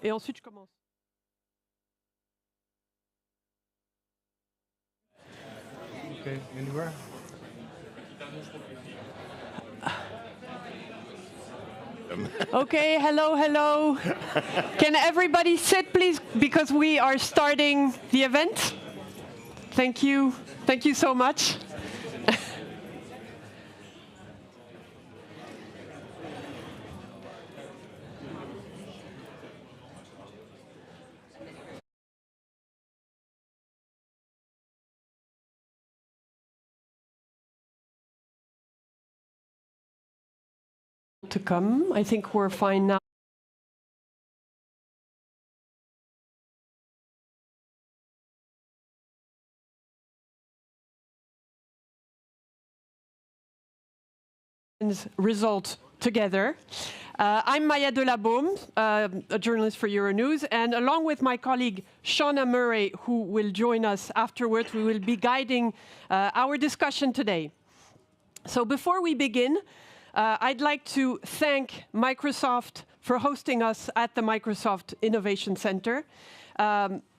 Et ensuite, je commence. Okay, anywhere? Okay, hello. Can everybody sit, please, because we are starting the event? Thank you so much. To come, I think we're fine now. Result together. I'm Maya Delabaume, a journalist for Euronews, and along with my colleague Shauna Murray, who will join us afterwards, we will be guiding our discussion today. So before we begin, I'd like to thank Microsoft for hosting us at the Microsoft Innovation Center.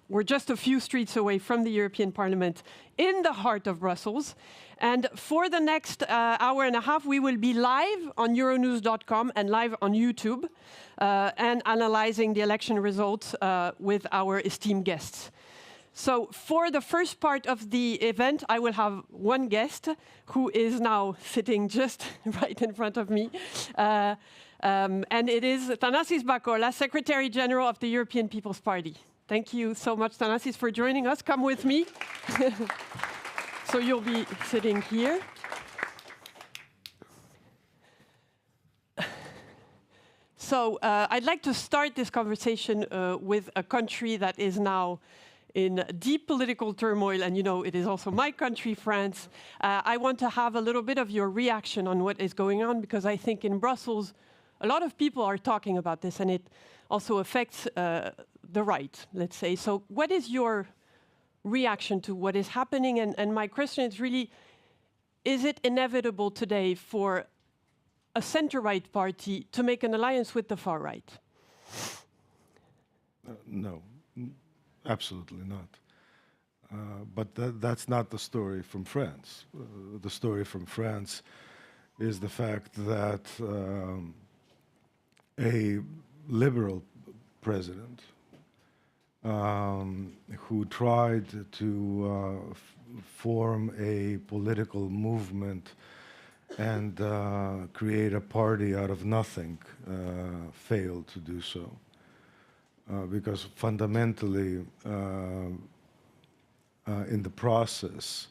We're just a few streets away from the European Parliament in the heart of Brussels. And for the next hour and a half, we will be live on Euronews.com and live on YouTube and analyzing the election results with our esteemed guests. So for the first part of the event, I will have one guest who is now sitting just right in front of me. And it is Thanasis Bakola, Secretary General of the European People's Party. Thank you so much, Thanasis, for joining us. Come with me. So you'll be sitting here. So I'd like to start this conversation with a country that is now in deep political turmoil, and you know it is also my country, France. I want to have a little bit of your reaction on what is going on, because I think in Brussels, a lot of people are talking about this, and it also affects the right, let's say. So what is your reaction to what is happening? And my question is really, is it inevitable today for a center-right party to make an alliance with the far right? No, absolutely not. But that's not the story from France. The story from France is the fact that a liberal president who tried to form a political movement and create a party out of nothing failed to do so. Because fundamentally, in the process,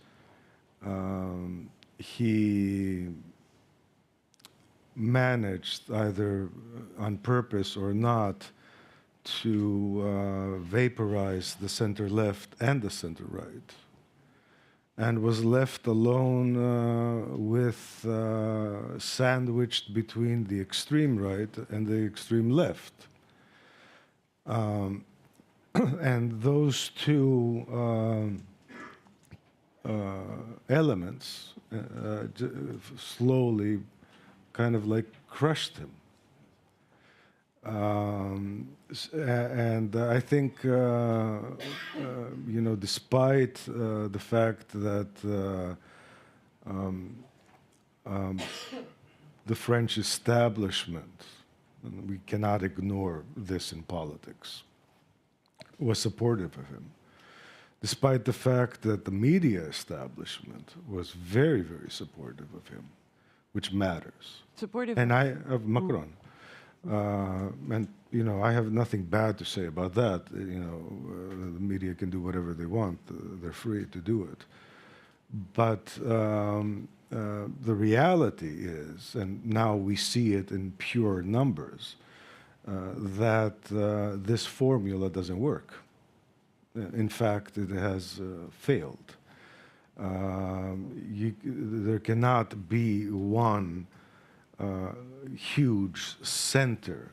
he managed, either on purpose or not, to vaporize the center-left and the center-right, and was left alone sandwiched between the extreme right and the extreme left. And those two elements slowly kind of like crushed him. And I think, you know, despite the fact that the French establishment, and we cannot ignore this in politics, was supportive of him, despite the fact that the media establishment was very, very supportive of him, which matters. Supportive and of Macron. And, you know, I have nothing bad to say about that. You know, the media can do whatever they want. They're free to do it. But the reality is, and now we see it in pure numbers, that this formula doesn't work. In fact, it has failed. There cannot be one huge center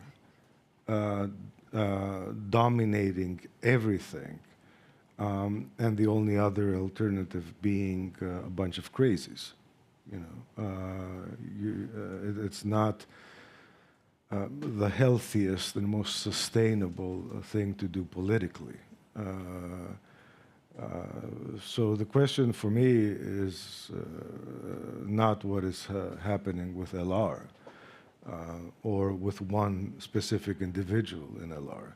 dominating everything, and the only other alternative being a bunch of crazies. You know, it's not the healthiest and most sustainable thing to do politically. So the question for me is not what is happening with LR or with one specific individual in LR.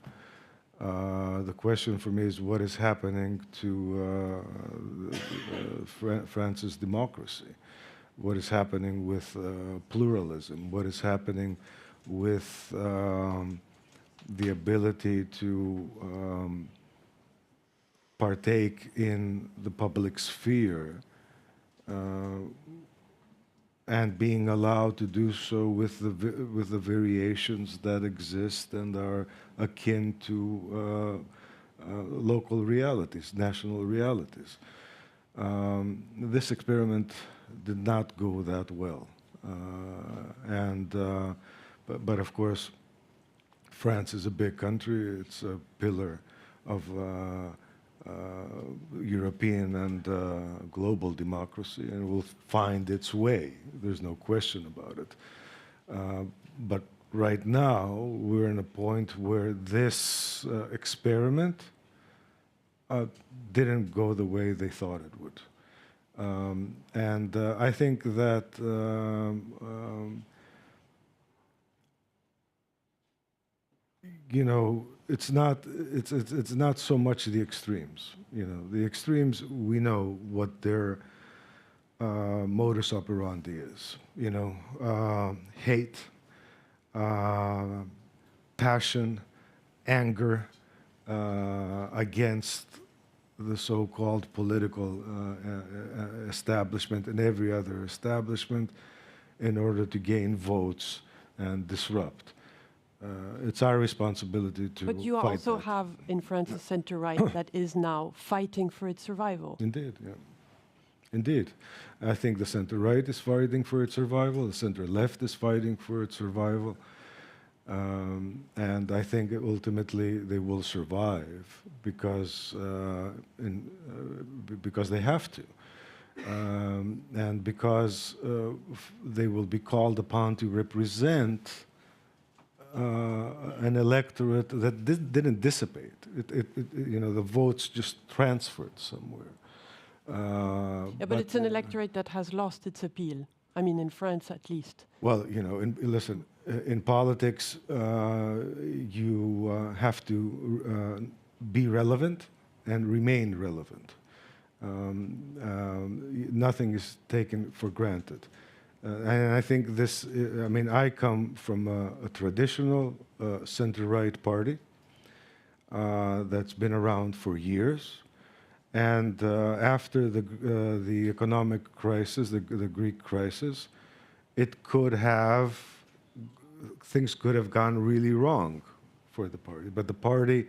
The question for me is what is happening to France's democracy? What is happening with pluralism? What is happening with the ability to partake in the public sphere and being allowed to do so with the variations that exist and are akin to local realities, national realities. This experiment did not go that well, but of course, France is a big country. It's a pillar of European and global democracy, and will find its way. There's no question about it. But right now, we're in a point where this experiment didn't go the way they thought it would. I think that you know, it's not so much the extremes. You know, the extremes, we know what their modus operandi is. You know, hate, passion, anger against the so-called political establishment and every other establishment in order to gain votes and disrupt. It's our responsibility to fight. But you also have in France a center-right that is now fighting for its survival. Indeed, yeah. Indeed. I think the center-right is fighting for its survival, the center-left is fighting for its survival, and I think ultimately they will survive because they have to. And because they will be called upon to represent an electorate that didn't dissipate. You know, the votes just transferred somewhere. Yeah, but it's an electorate that has lost its appeal. I mean, in France at least. Well, you know, listen, in politics, you have to be relevant and remain relevant. Nothing is taken for granted. And I think this, I mean, I come from a traditional center-right party that's been around for years. And after the economic crisis, the Greek crisis, things could have gone really wrong for the party. But the party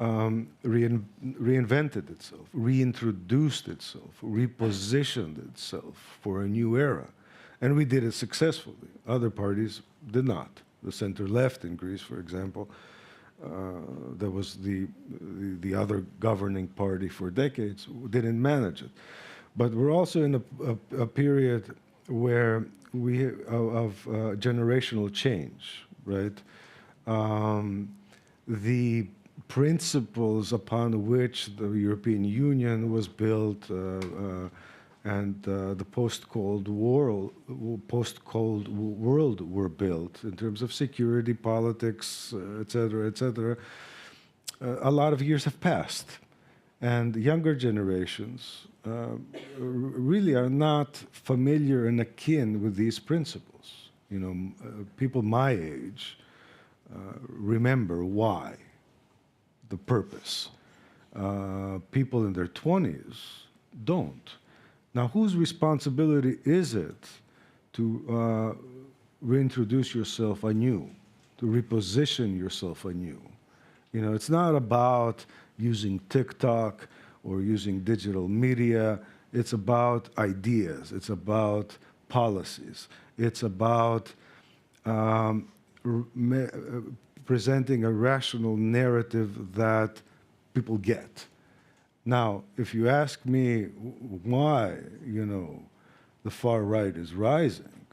reinvented itself, reintroduced itself, repositioned itself for a new era. And we did it successfully. Other parties did not. The center-left in Greece, for example, that was the other governing party for decades, didn't manage it. But we're also in a period where of generational change, right? The principles upon which the European Union was built and the post-Cold world were built in terms of security, politics, et cetera, a lot of years have passed. And younger generations really are not familiar and akin with these principles. You know, people my age remember why, the purpose. People in their 20s don't. Now, whose responsibility is it to reintroduce yourself anew, to reposition yourself anew? You know, it's not about using TikTok or using digital media. It's about ideas. It's about policies. It's about presenting a rational narrative that people get. Now, if you ask me why, you know, the far right is rising,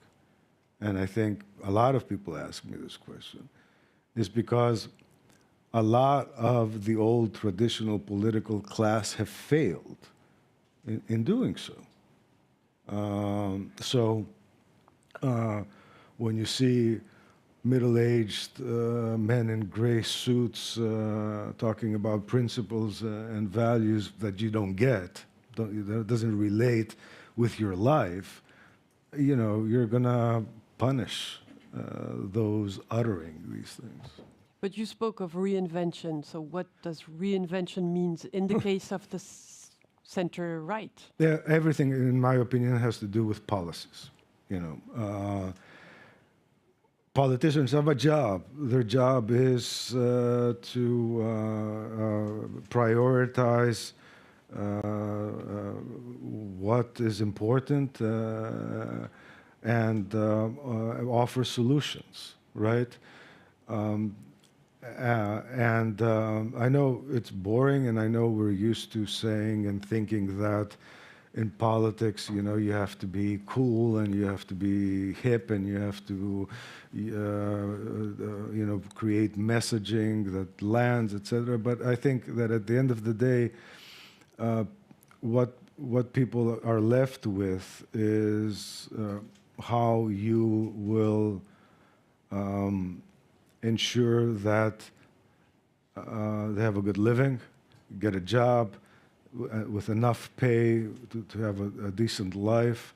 and I think a lot of people ask me this question, is because a lot of the old traditional political class have failed in doing so. When you see middle-aged men in gray suits talking about principles and values that you don't get, that doesn't relate with your life, you know, you're gonna punish those uttering these things. But you spoke of reinvention. So what does reinvention mean in the case of the center-right? Yeah, everything, in my opinion, has to do with policies. You know, politicians have a job. Their job is to prioritize what is important and offer solutions, right? I know it's boring, and I know we're used to saying and thinking that in politics, you know, you have to be cool and you have to be hip and you have to, you know, create messaging that lands, etc. But I think that at the end of the day, what people are left with is how you will ensure that they have a good living, get a job with enough pay to have a decent life,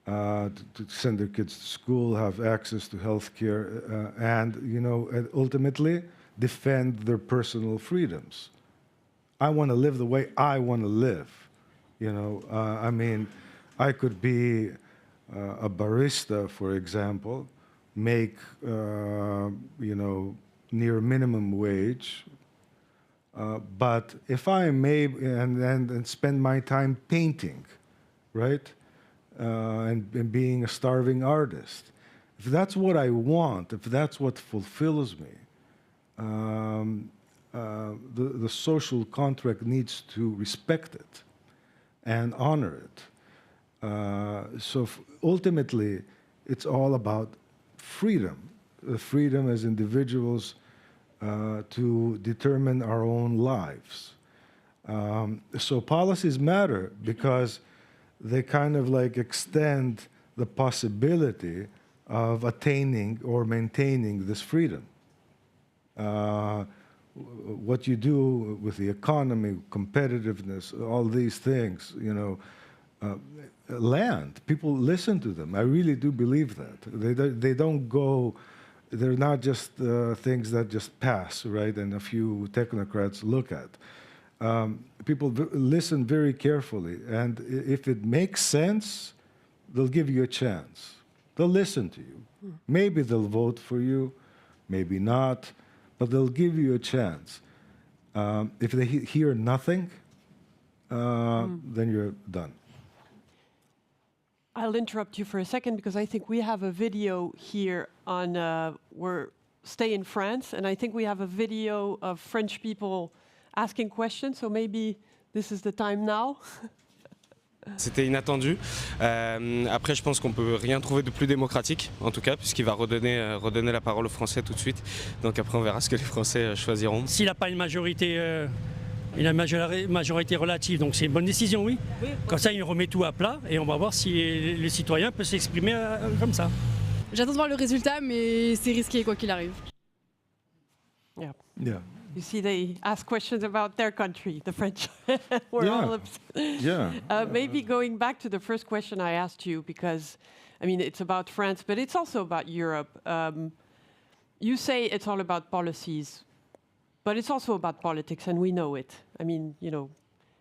to send their kids to school, have access to health care, and, you know, ultimately defend their personal freedoms. I want to live the way I want to live. You know, I mean, I could be a barista, for example, make, you know, near minimum wage, but if I may, and spend my time painting, right, and being a starving artist, if that's what I want, if that's what fulfills me, the social contract needs to respect it and honor it. So ultimately, it's all about freedom, freedom as individuals to determine our own lives. So policies matter because they kind of like extend the possibility of attaining or maintaining this freedom. What you do with the economy, competitiveness, all these things, you know, land, people listen to them. I really do believe that. They don't go, they're not just things that just pass, right, and a few technocrats look at. People listen very carefully, and if it makes sense, they'll give you a chance. They'll listen to you. Maybe they'll vote for you, maybe not, but they'll give you a chance. If they hear nothing, then you're done. I'll interrupt you for a second because I think we have a video here on stay in France, and I think we have a video of French people asking questions, so maybe this is the time now. C'était inattendu. Après, je pense qu'on peut rien trouver de plus démocratique, en tout cas, puisqu'il va redonner la parole aux Français tout de suite. Donc après, on verra ce que les Français choisiront. S'il n'a pas une majorité, il a une majorité relative, donc c'est une bonne décision, oui. Comme ça, il remet tout à plat et on va voir si les citoyens peuvent s'exprimer comme ça. J'attends de voir le résultat, mais c'est risqué quoi qu'il arrive. Yeah. Yeah. You see, they ask questions about their country, the French. We're all upset. Yeah. Maybe going back to the first question I asked you, because, I mean, it's about France, but it's also about Europe. You say it's all about policies, but it's also about politics, and we know it. I mean, you know,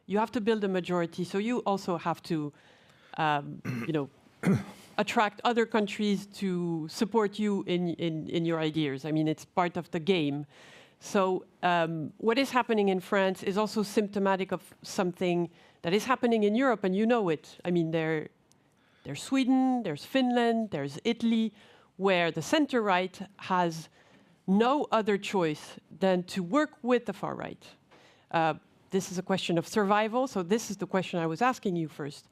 you have to build a majority, so you also have to, you know, attract other countries to support you in your ideas. I mean, it's part of the game. So what is happening in France is also symptomatic of something that is happening in Europe, and you know it. I mean, there's Sweden, there's Finland, there's Italy, where the center-right has no other choice than to work with the far-right. This is a question of survival, so this is the question I was asking you first.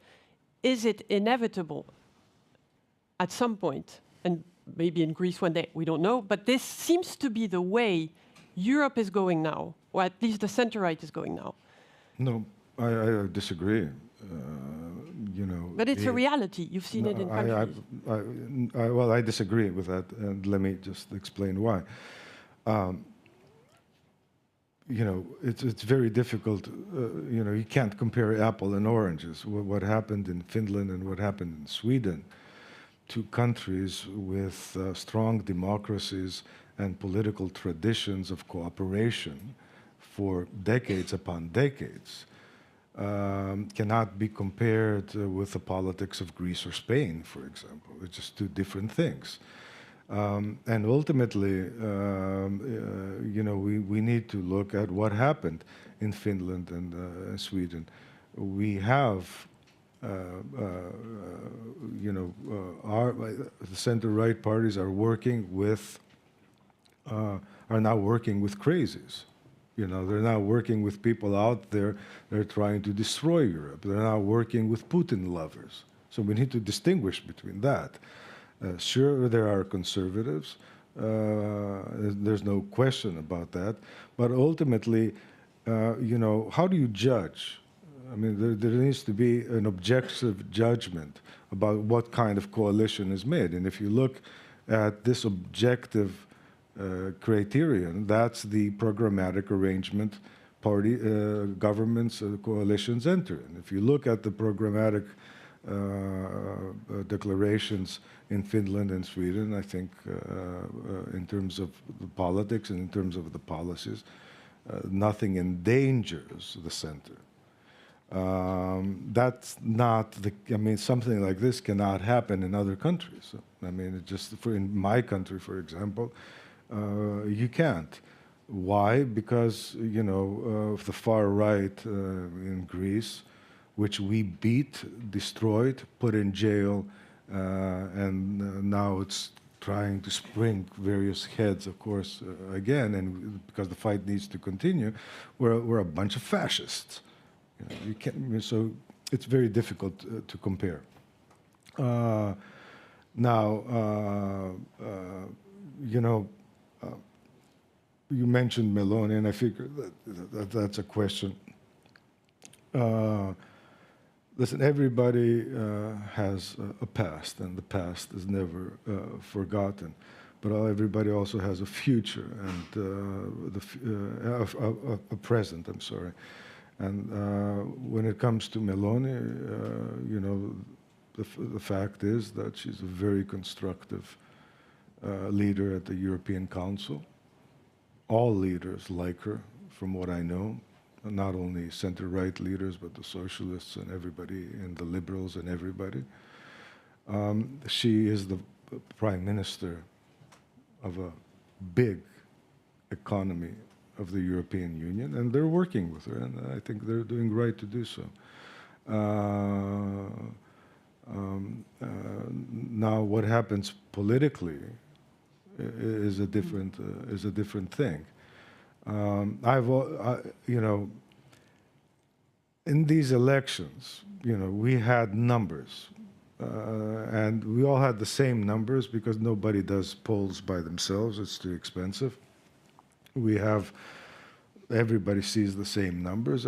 Is it inevitable at some point and maybe in Greece one day, we don't know. But this seems to be the way Europe is going now, or at least the center-right is going now. No, I disagree. But it's a reality. You've seen it in countries. Well, I disagree with that, and let me just explain why. It's very difficult. You can't compare apple and oranges. What happened in Finland and what happened in Sweden, two countries with strong democracies and political traditions of cooperation for decades upon decades, cannot be compared with the politics of Greece or Spain, for example. It's just two different things. And ultimately, we need to look at what happened in Finland and Sweden. We have, the center-right parties are now working with crazies. They're now working with people out there. They're trying to destroy Europe. They're now working with Putin lovers. So we need to distinguish between that. Sure, there are conservatives. There's no question about that. But ultimately, how do you judge? I mean, there needs to be an objective judgment about what kind of coalition is made. And if you look at this objective criterion, that's the programmatic arrangement party governments coalitions enter in. If you look at the programmatic declarations in Finland and Sweden, I think in terms of the politics and in terms of the policies, nothing endangers the center. That's not something like this cannot happen in other countries. I mean, in my country, for example, you can't. Why? Because, of the far right in Greece, which we beat, destroyed, put in jail, and now it's trying to spring various heads, of course, again, and because the fight needs to continue, we're a bunch of fascists. You can't, so it's very difficult to compare. You mentioned Meloni, and I figure that's a question. Listen, everybody has a past, and the past is never forgotten. But everybody also has a future and a present. I'm sorry. And when it comes to Meloni, the fact is that she's a very constructive leader at the European Council. All leaders like her, from what I know. Not only center-right leaders, but the socialists and everybody, and the liberals and everybody. She is the prime minister of a big economy of the European Union, and they're working with her, and I think they're doing right to do so. Now, what happens politically is a different thing. In these elections, we had numbers, and we all had the same numbers because nobody does polls by themselves. It's too expensive. Everybody sees the same numbers,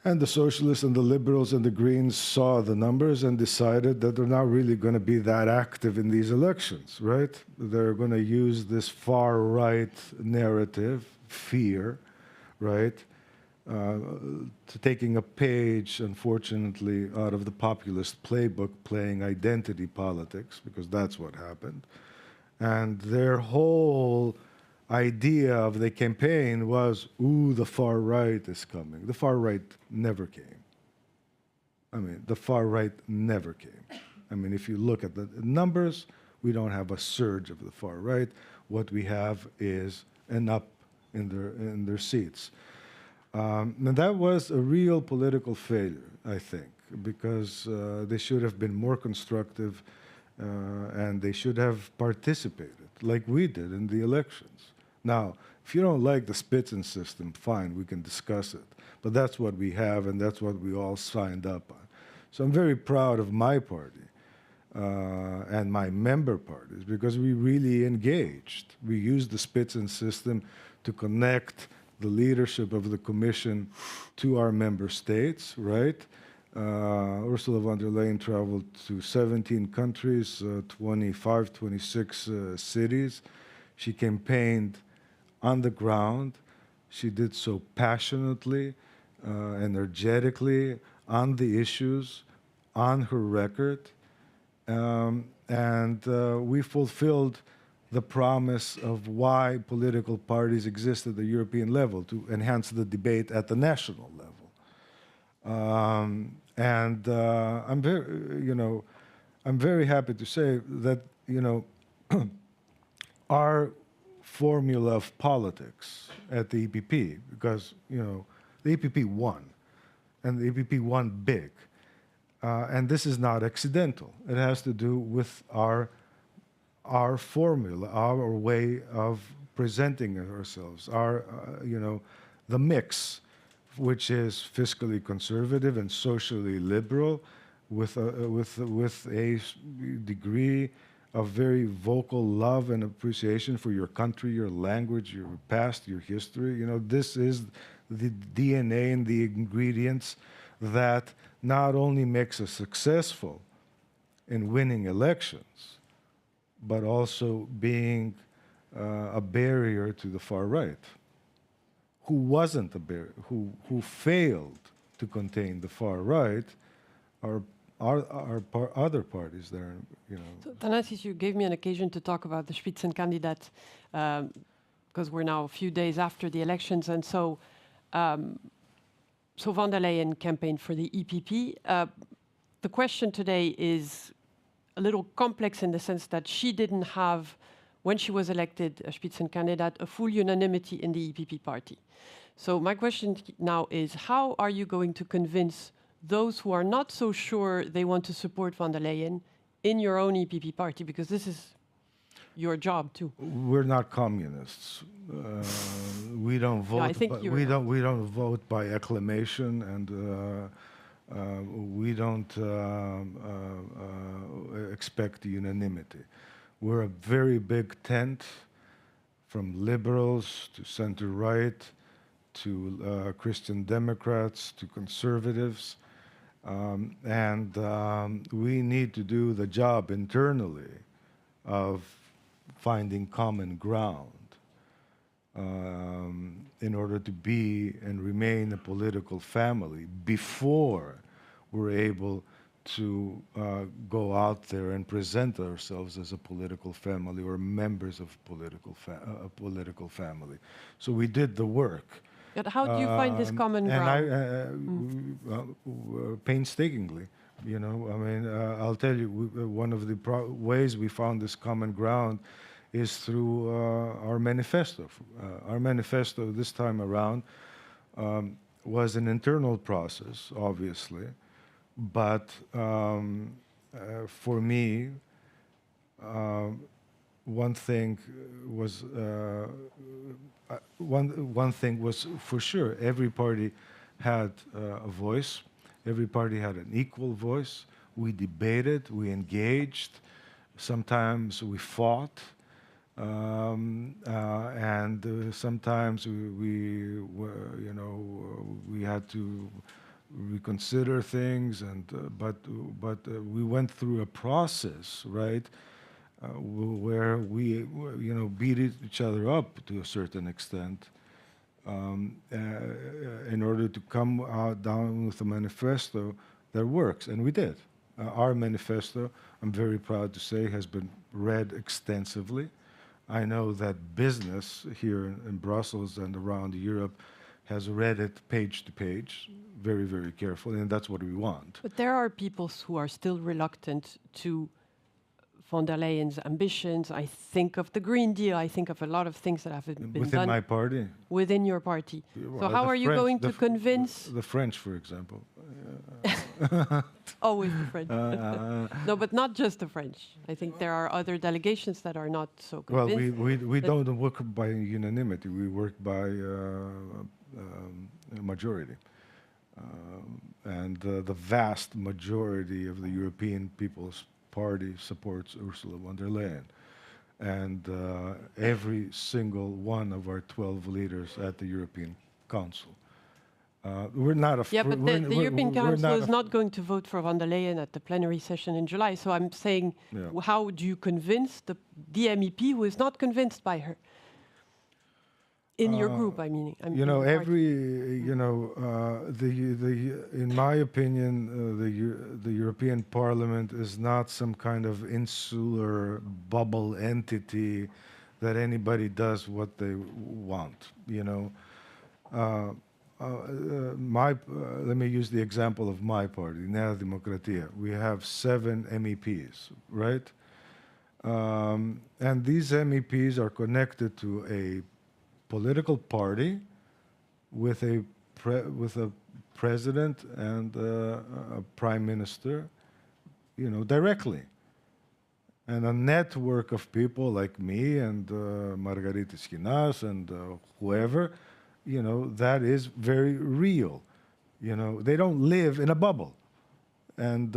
and the socialists and the liberals and the Greens saw the numbers and decided that they're not really going to be that active in these elections, right? They're going to use this far-right narrative, fear, right? Taking a page, unfortunately, out of the populist playbook, playing identity politics, because that's what happened. And their whole idea of the campaign was, ooh, the far right is coming. The far right never came. I mean, the far right never came. I mean, if you look at the numbers, we don't have a surge of the far right. What we have is an up in their seats. And that was a real political failure, I think, because they should have been more constructive and they should have participated, like we did in the elections. Now, if you don't like the Spitzen system, fine, we can discuss it. But that's what we have, and that's what we all signed up on. So I'm very proud of my party. and my member parties, because we really engaged. We used the Spitzen system to connect the leadership of the Commission to our member states, right? Ursula von der Leyen traveled to 17 countries, 25, 26 cities. She campaigned on the ground. She did so passionately, energetically, on the issues, on her record. We fulfilled the promise of why political parties exist at the European level, to enhance the debate at the national level. I'm very happy to say that, our formula of politics at the EPP, because, the EPP won, and the EPP won big. And this is not accidental. It has to do with our formula, our way of presenting ourselves, the mix, which is fiscally conservative and socially liberal, with a degree of very vocal love and appreciation for your country, your language, your past, your history. This is the DNA and the ingredients that not only makes us successful in winning elections, but also being a barrier to the far right, who wasn't a barrier, who failed to contain the far right, are other parties there. So, Thanasis, you gave me an occasion to talk about the Spitzenkandidat, because we're now a few days after the elections, and so von der Leyen campaigned for the EPP. The question today is a little complex in the sense that she didn't have, when she was elected a Spitzenkandidat, a full unanimity in the EPP party. So my question now is, how are you going to convince those who are not so sure they want to support von der Leyen in your own EPP party? Because this is your job too. We're not communists. We don't vote. No, I think we don't vote by acclamation, and we don't expect unanimity. We're a very big tent, from liberals to center right, to Christian Democrats, to conservatives, and we need to do the job internally of finding common ground in order to be and remain a political family before we're able to go out there and present ourselves as a political family or members of a political family. So we did the work. But how do you find this common ground? And painstakingly. I'll tell you, one of the ways we found this common ground is through our manifesto. Our manifesto this time around was an internal process, obviously, but for me, one thing was for sure. Every party had a voice. Every party had an equal voice. We debated, we engaged. Sometimes we fought, and sometimes we had to reconsider things. And but we went through a process, right, where we beat each other up to a certain extent. In order to come down with a manifesto that works, and we did. Our manifesto, I'm very proud to say, has been read extensively. I know that business here in Brussels and around Europe has read it page to page, very, very carefully, and that's what we want. But there are people who are still reluctant to von der Leyen's ambitions. I think of the Green Deal. I think of a lot of things that have been done. Within my party? Within your party. Well, so how are you going to convince? The French, for example. Always the French. No, but not just the French. I think there are other delegations that are not so convinced. Well, we don't work by unanimity. We work by majority. And the vast majority of the European peoples party supports Ursula von der Leyen. And every single one of our 12 leaders at the European Council. We're not a... Yeah, but the European Council is not going to vote for von der Leyen at the plenary session in July. So I'm saying, how do you convince the MEP who is not convinced by her? In your group, I mean. You know, in my opinion, the European Parliament is not some kind of insular bubble entity that anybody does what they want, you know. Let me use the example of my party, Nea Dimokratia. We have 7 MEPs, right? And these MEPs are connected to a political party with a president and a prime minister, you know, directly. And a network of people like me and Margarita Schinas and whoever, you know, that is very real. You know, they don't live in a bubble. And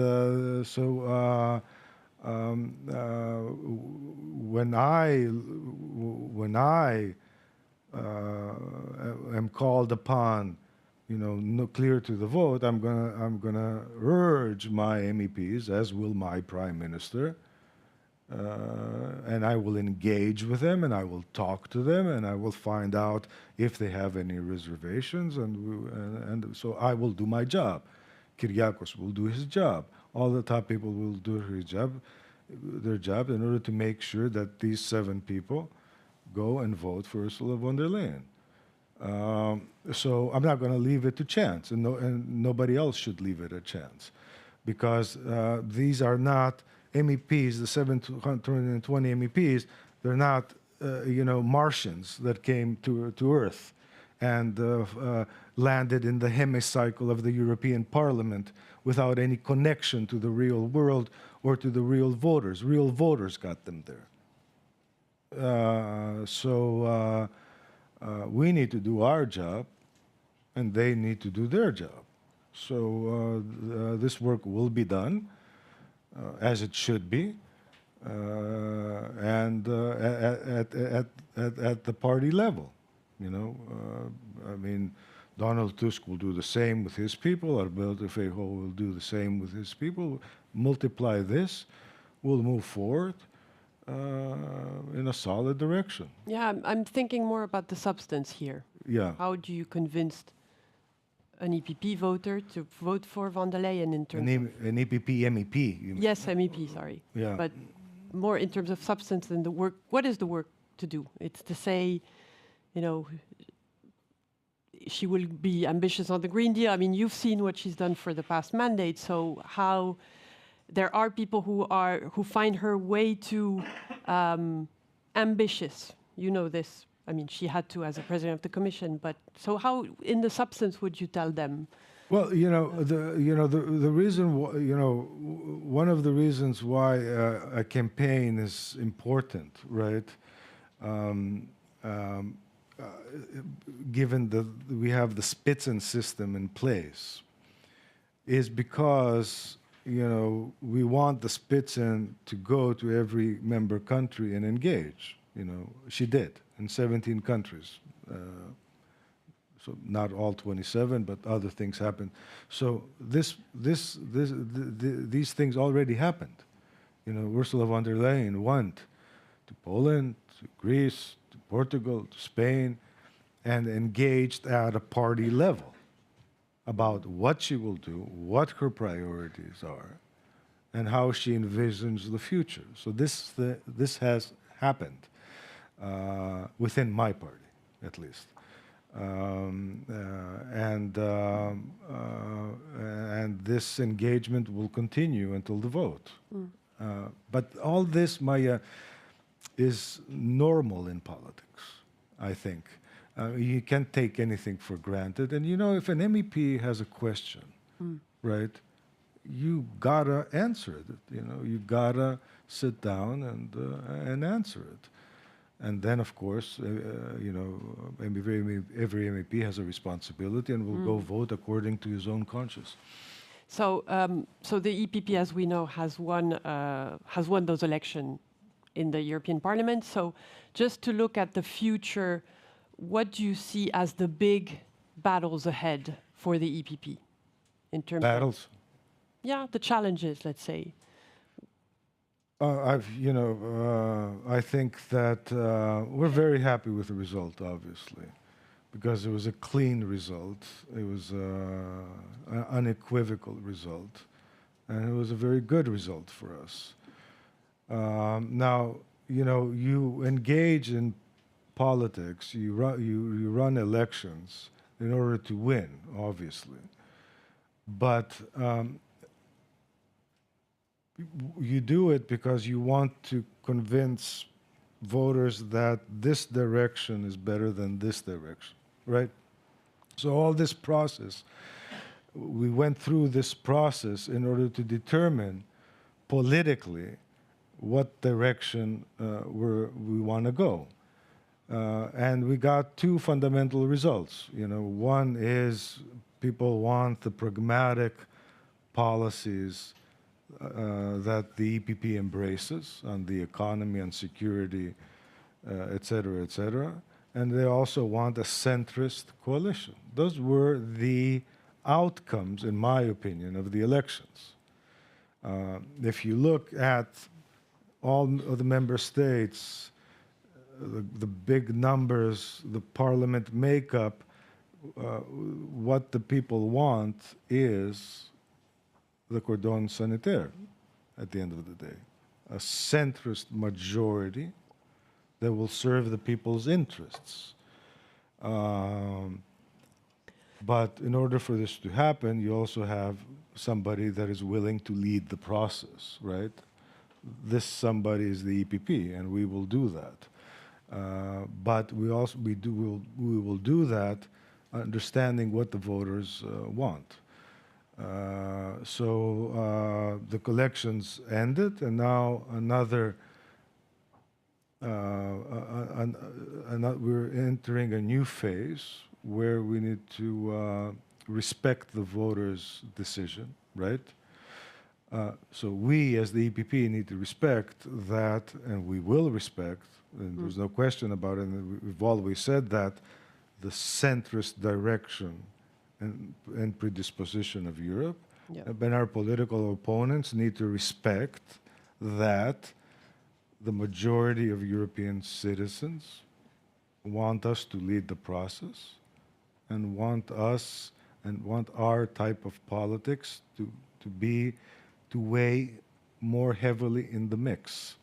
when I am called upon, you know, clear to the vote, I'm gonna urge my MEPs, as will my prime minister, and I will engage with them, and I will talk to them, and I will find out if they have any reservations, and so I will do my job. Kyriakos will do his job. All the top people will do their job in order to make sure that these 7 people go and vote for Ursula von der Leyen. So I'm not going to leave it to chance, and nobody else should leave it a chance, because these are not MEPs, the 720 MEPs. They're not, you know, Martians that came to Earth and landed in the hemicycle of the European Parliament without any connection to the real world or to the real voters. Real voters got them there. We need to do our job, and they need to do their job. So this work will be done as it should be, and at the party level. You know, I mean, Donald Tusk will do the same with his people. Alberto Feijóo will do the same with his people. Multiply this, we'll move forward in a solid direction. Yeah, I'm thinking more about the substance here. Yeah. How do you convince an EPP voter to vote for von der Leyen in terms of... An EPP MEP? You mean? Yes, MEP, sorry. Yeah. But more in terms of substance than the work. What is the work to do? It's to say, you know, she will be ambitious on the Green Deal. I mean, you've seen what she's done for the past mandate. So how there are people who find her way too ambitious. You know this. I mean, she had to as a president of the Commission. But so how, in the substance, would you tell them? Well, you know, the reason, you know, one of the reasons why a campaign is important, right? Given that we have the Spitzen system in place, is because, you know, we want the Spitzen to go to every member country and engage. You know, she did in 17 countries. So not all 27, but other things happened. So these things already happened. You know, Ursula von der Leyen went to Poland, to Greece, to Portugal, to Spain, and engaged at a party level about what she will do, what her priorities are, and how she envisions the future. So this has happened within my party, at least. And this engagement will continue until the vote. But all this, Maya, is normal in politics, I think. You can't take anything for granted. And you know, if an MEP has a question, right, you gotta answer it. You know, you gotta sit down and answer it. And then, of course, you know, every MEP has a responsibility and will go vote according to his own conscience. So, so the EPP, as we know, has won those elections in the European Parliament. So, just to look at the future, what do you see as the big battles ahead for the EPP in terms Battles? of the challenges, let's say? I think that we're very happy with the result, obviously, because it was a clean result. It was an unequivocal result, and it was a very good result for us. Now, you engage in politics, you run elections in order to win, obviously. But you do it because you want to convince voters that this direction is better than this direction, right? So all this process, we went through this process in order to determine politically what direction we want to go. And we got two fundamental results. One is people want the pragmatic policies that the EPP embraces on the economy and security, et cetera, and they also want a centrist coalition. Those were the outcomes, in my opinion, of the elections. If you look at all of the member states, the big numbers, the parliament makeup, what the people want is the cordon sanitaire at the end of the day. A centrist majority that will serve the people's interests. But in order for this to happen, you also have somebody that is willing to lead the process, right? This somebody is the EPP, and we will do that. But we will do that understanding what the voters want. So the elections ended, and now we're entering a new phase where we need to respect the voters' decision, right? So we, as the EPP, need to respect that, and we will respect, and there's no question about it, and we've always said that, the centrist direction and predisposition of Europe. Yep. And our political opponents need to respect that the majority of European citizens want us to lead the process and want us and want our type of politics to weigh more heavily in the mix.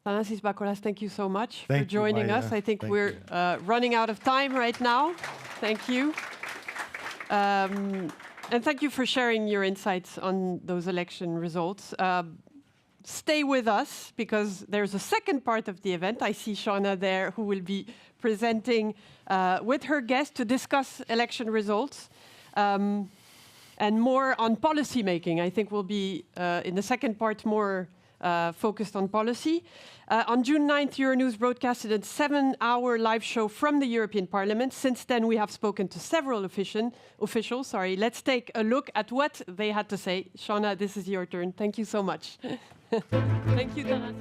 Thanasis Bakolas, thank you so much for joining us. I think we're running out of time right now. Thank you. And thank you for sharing your insights on those election results. Stay with us, because there's a second part of the event. I see Shauna there, who will be presenting with her guest to discuss election results and more on policy making. I think we'll be, in the second part, more focused on policy. On June 9th, Euronews broadcasted a 7-hour live show from the European Parliament. Since then, we have spoken to several officials. Let's take a look at what they had to say. Shauna, this is your turn. Thank you so much. Thank you, Taras.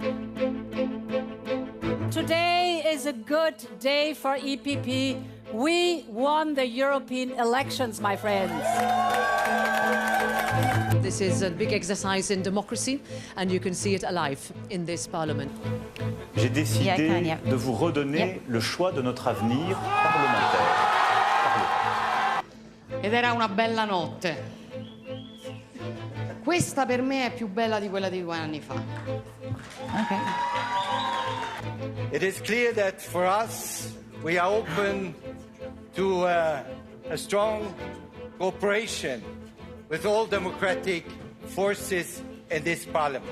Today is a good day for EPP. We won the European elections, my friends. This is a big exercise in democracy, and you can see it alive in this parliament. J'ai décidé de vous redonner le choix de notre avenir parlementaire. Ed era una bella notte. Questa per me è più bella di quella di 2 anni fa. Okay. It is clear that for us, we are open to a strong cooperation with all democratic forces in this parliament.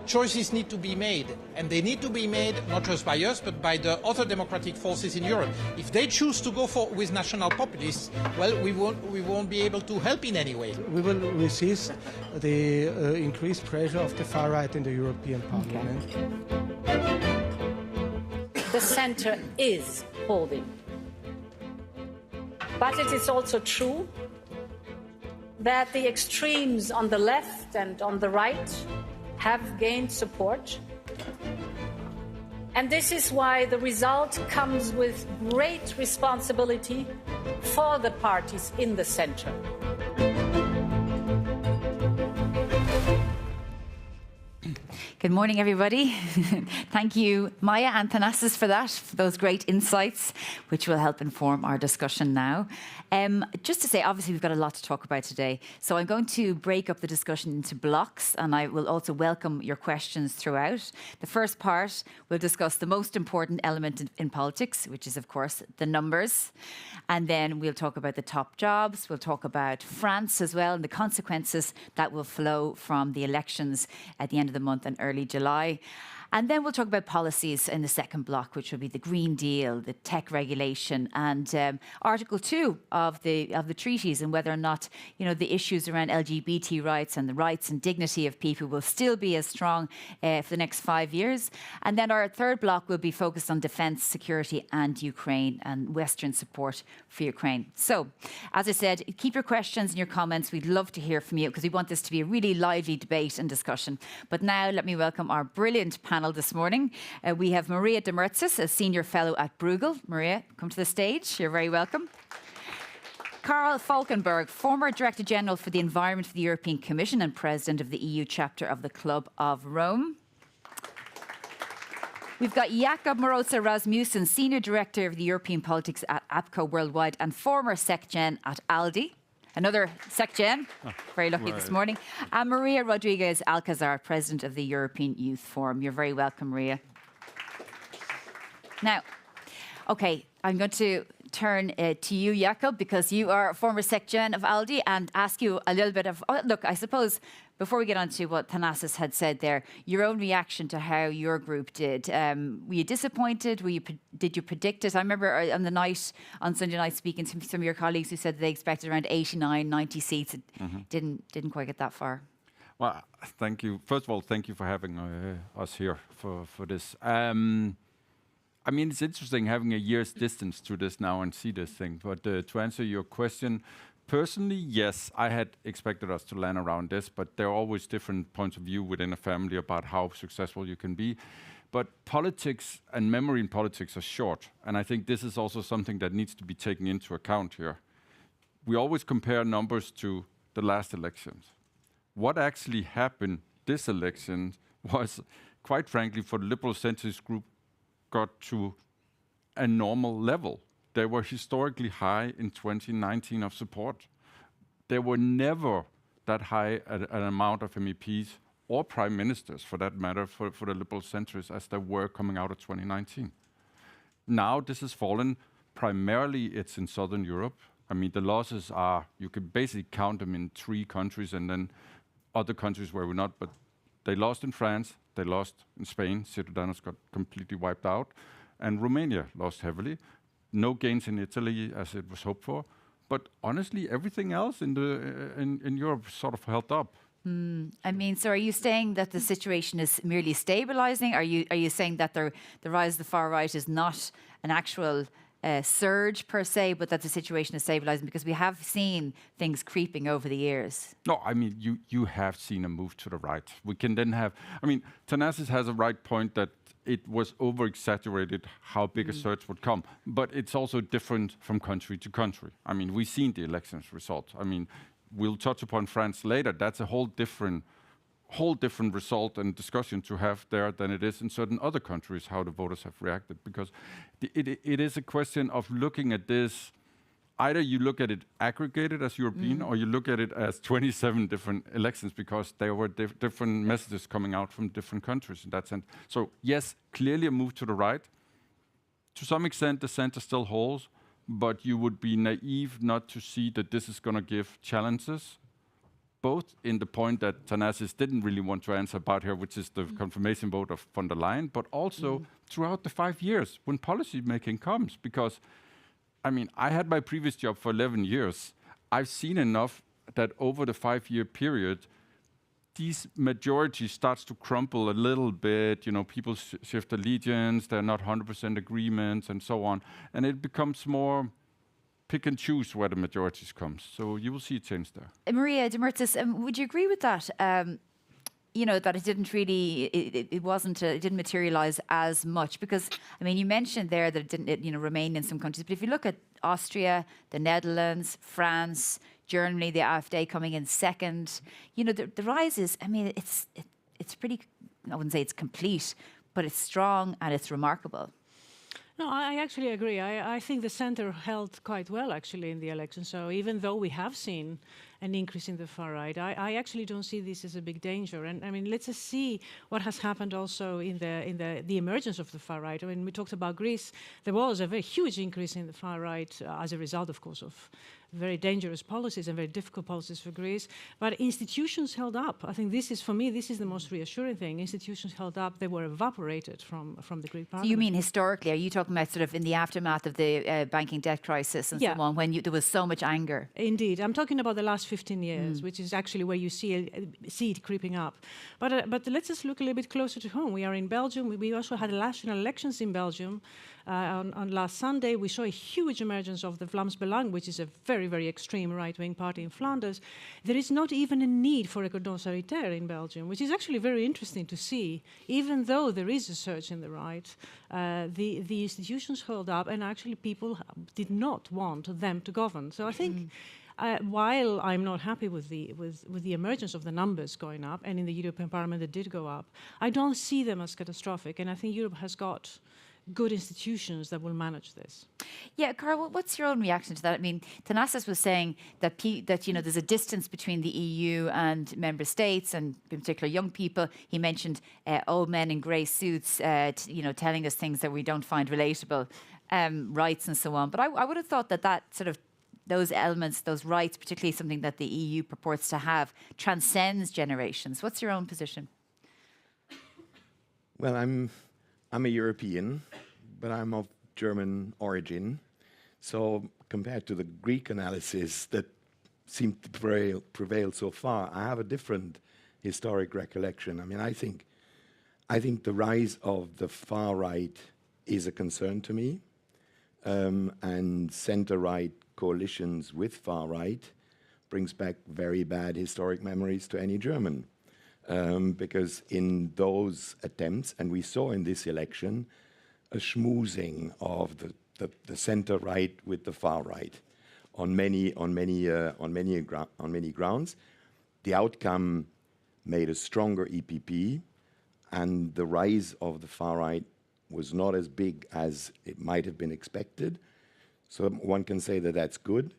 Choices need to be made, and they need to be made not just by us, but by the other democratic forces in Europe. If they choose to go with national populists, well, we won't be able to help in any way. We will resist the increased pressure of the far right in the European Parliament. Okay. The center is holding. But it is also true that the extremes on the left and on the right have gained support. And this is why the result comes with great responsibility for the parties in the center. Good morning, everybody. Thank you, Maya and Thanasis, for those great insights, which will help inform our discussion now. Just to say, obviously, we've got a lot to talk about today. So I'm going to break up the discussion into blocks, and I will also welcome your questions throughout. The first part will discuss the most important element in politics, which is, of course, the numbers. And then we'll talk about the top jobs. We'll talk about France as well and the consequences that will flow from the elections at the end of the month and early July. And then we'll talk about policies in the second block, which will be the Green Deal, the tech regulation, and Article 2 of the treaties, and whether or not the issues around LGBT rights and the rights and dignity of people will still be as strong for the next 5 years. And then our third block will be focused on defence, security, and Ukraine and Western support for Ukraine. So, as I said, keep your questions and your comments. We'd love to hear from you because we want this to be a really lively debate and discussion. But now, let me welcome our brilliant panel this morning. We have Maria de Mertzis, a senior fellow at Bruegel. Maria, come to the stage. You're very welcome. Karl Falkenberg, former Director General for the Environment for the European Commission and President of the EU chapter of the Club of Rome. We've got Jakob Moroza Rasmussen, Senior Director of the European Politics at APCO Worldwide and former SecGen at ALDI. Another SecGen, very lucky this morning. And Maria Rodriguez Alcazar, President of the European Youth Forum. You're very welcome, Maria. Now, okay, I'm going to turn to you, Jakob, because you are a former SecGen of ALDI, and ask you a little bit of, look, I suppose, before we get on to what Thanasis had said there, your own reaction to how your group did. Were you disappointed? Did you predict it? I remember on Sunday night speaking to some of your colleagues who said they expected around 89, 90 seats. It didn't quite get that far. Well, thank you. First of all, thank you for having us here for this. I mean, it's interesting having a year's distance to this now and see this thing. But to answer your question, personally, yes, I had expected us to land around this, but there are always different points of view within a family about how successful you can be. But politics and memory in politics are short, and I think this is also something that needs to be taken into account here. We always compare numbers to the last elections. What actually happened this election was, quite frankly, for the liberal centrist group, got to a normal level. They were historically high in 2019 of support. There were never that high an amount of MEPs or prime ministers, for that matter, for the liberal centrists as there were coming out of 2019. Now this has fallen. Primarily it's in Southern Europe. I mean, the losses are, you can basically count them in 3 countries and then other countries where we're not, but they lost in France, they lost in Spain, Ciudadanos got completely wiped out, and Romania lost heavily. No gains in Italy as it was hoped for, but honestly, everything else in Europe sort of held up. I mean, so are you saying that the situation is merely stabilizing? Are you saying that the rise of the far right is not an actual surge per se, but that the situation is stabilizing? Because we have seen things creeping over the years. No, I mean, you have seen a move to the right. We can then have, I mean, Thanasis has a right point that it was over-exaggerated how big a surge would come. But it's also different from country to country. I mean, we've seen the elections results. I mean, we'll touch upon France later. That's a whole different result and discussion to have there than it is in certain other countries, how the voters have reacted. Because it is a question of looking at this, either you look at it aggregated as European or you look at it as 27 different elections, because there were different messages coming out from different countries in that sense. So yes, clearly a move to the right. To some extent, the center still holds, but you would be naive not to see that this is going to give challenges, both in the point that Thanasis didn't really want to answer about here, which is the confirmation vote of von der Leyen, but also throughout the 5 years when policy making comes. Because, I mean, I had my previous job for 11 years. I've seen enough that over the 5-year period, these majorities starts to crumble a little bit. You know, people shift allegiance, they're not 100% agreements and so on. And it becomes more pick and choose where the majorities come. So you will see a change there. Maria de Mertzis, would you agree with that? You know, that it didn't really, it didn't materialise as much, because I mean, you mentioned there that it didn't, remain in some countries. But if you look at Austria, the Netherlands, France, Germany, the AfD coming in second, the rise is, I mean, it's pretty. I wouldn't say it's complete, but it's strong and it's remarkable. No, I actually agree. I think the centre held quite well, actually, in the election. So even though we have seen an increase in the far right, I actually don't see this as a big danger. And I mean, let's just see what has happened also in the emergence of the far right. I mean, we talked about Greece. There was a very huge increase in the far right as a result, of course, of very dangerous policies and very difficult policies for Greece. But institutions held up. I think this is, for me, this is the most reassuring thing. Institutions held up. They were evaporated from the Greek parliament. So you mean historically? Are you talking about sort of in the aftermath of the banking debt crisis and so on, when there was so much anger? Indeed. I'm talking about the last 15 years, which is actually where you see it creeping up. But let's just look a little bit closer to home. We are in Belgium. We also had national elections in Belgium. On last Sunday, we saw a huge emergence of the Vlaams Belang, which is a very, very extreme right-wing party in Flanders. There is not even a need for a cordon sanitaire in Belgium, which is actually very interesting to see. Even though there is a surge in the right, the institutions hold up, and actually people did not want them to govern. So I think while I'm not happy with the emergence of the numbers going up, and in the European Parliament they did go up, I don't see them as catastrophic, and I think Europe has got good institutions that will manage this. Yeah, Carl, what's your own reaction to that? I mean, Thanasis was saying that there's a distance between the EU and member states, and in particular young people. He mentioned old men in grey suits, telling us things that we don't find relatable, rights and so on. But I would have thought that sort of those elements, those rights, particularly something that the EU purports to have, transcends generations. What's your own position? Well, I'm a European, but I'm of German origin. So compared to the Greek analysis that seemed to prevail so far, I have a different historic recollection. I mean, I think the rise of the far right is a concern to me, and center-right coalitions with far right brings back very bad historic memories to any German. Because in those attempts, and we saw in this election, a schmoozing of the center right with the far right on many grounds. The outcome made a stronger EPP, and the rise of the far right was not as big as it might have been expected. So one can say that that's good.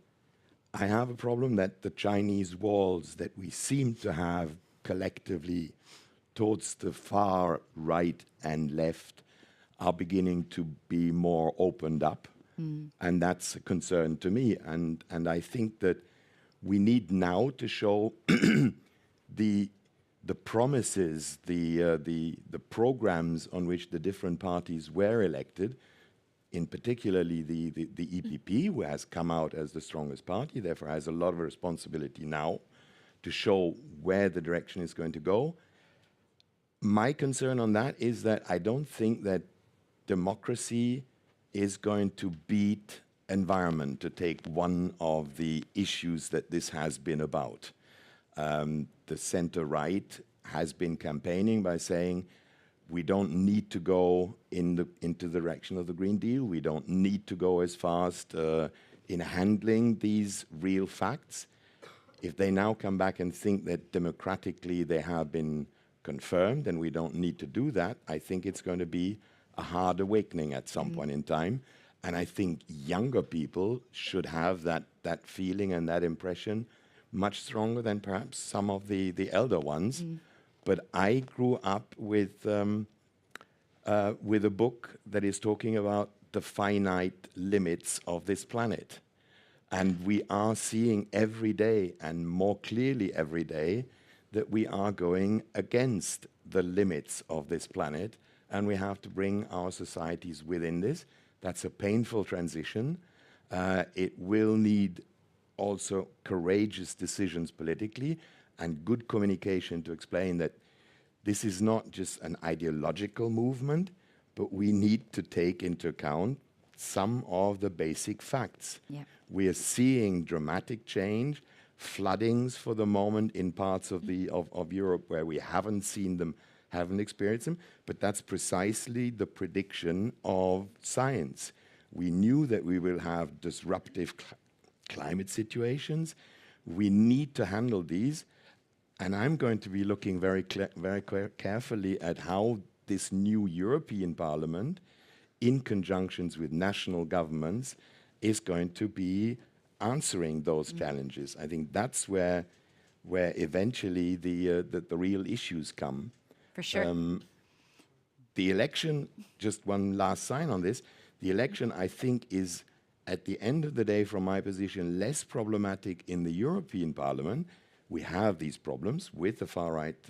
I have a problem that the Chinese walls that we seem to have collectively towards the far right and left are beginning to be more opened up. And that's a concern to me. And I think that we need now to show the promises, the programs on which the different parties were elected, in particularly the EPP, who has come out as the strongest party, therefore has a lot of responsibility now to show where the direction is going to go. My concern on that is that I don't think that democracy is going to beat environment, to take one of the issues that this has been about. The center-right has been campaigning by saying we don't need to go into the direction of the Green Deal. We don't need to go as fast in handling these real facts. If they now come back and think that democratically they have been confirmed and we don't need to do that, I think it's going to be a hard awakening at some point in time. And I think younger people should have that feeling and that impression much stronger than perhaps some of the elder ones. But I grew up with a book that is talking about the finite limits of this planet. And we are seeing every day, and more clearly every day, that we are going against the limits of this planet, and we have to bring our societies within this. That's a painful transition. It will need also courageous decisions politically and good communication to explain that this is not just an ideological movement, but we need to take into account some of the basic facts. We are seeing dramatic change, floodings for the moment in parts of Europe where we haven't seen them, haven't experienced them, but that's precisely the prediction of science. We knew that we will have disruptive climate situations. We need to handle these, and I'm going to be looking very carefully at how this new European Parliament, in conjunctions with national governments, is going to be answering those challenges. I think that's where eventually the real issues come. For sure. The election, just one last sign on this, the election, I think, is, at the end of the day, from my position, less problematic in the European Parliament. We have these problems with the far-right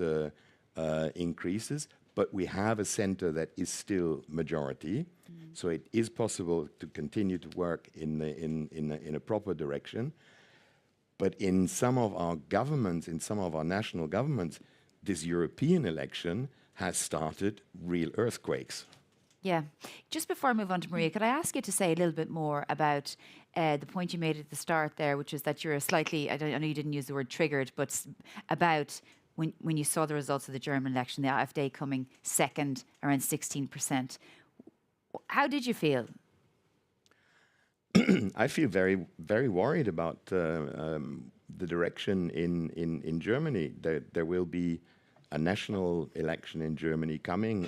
increases, but we have a centre that is still majority. So it is possible to continue to work in a proper direction. But in some of our governments, in some of our national governments, this European election has started real earthquakes. Yeah. Just before I move on to Maria, could I ask you to say a little bit more about the point you made at the start there, which is that you're slightly, I know you didn't use the word triggered, but about when you saw the results of the German election, the AfD coming second, around 16%. How did you feel? I feel very, very worried about the direction in Germany. There will be a national election in Germany coming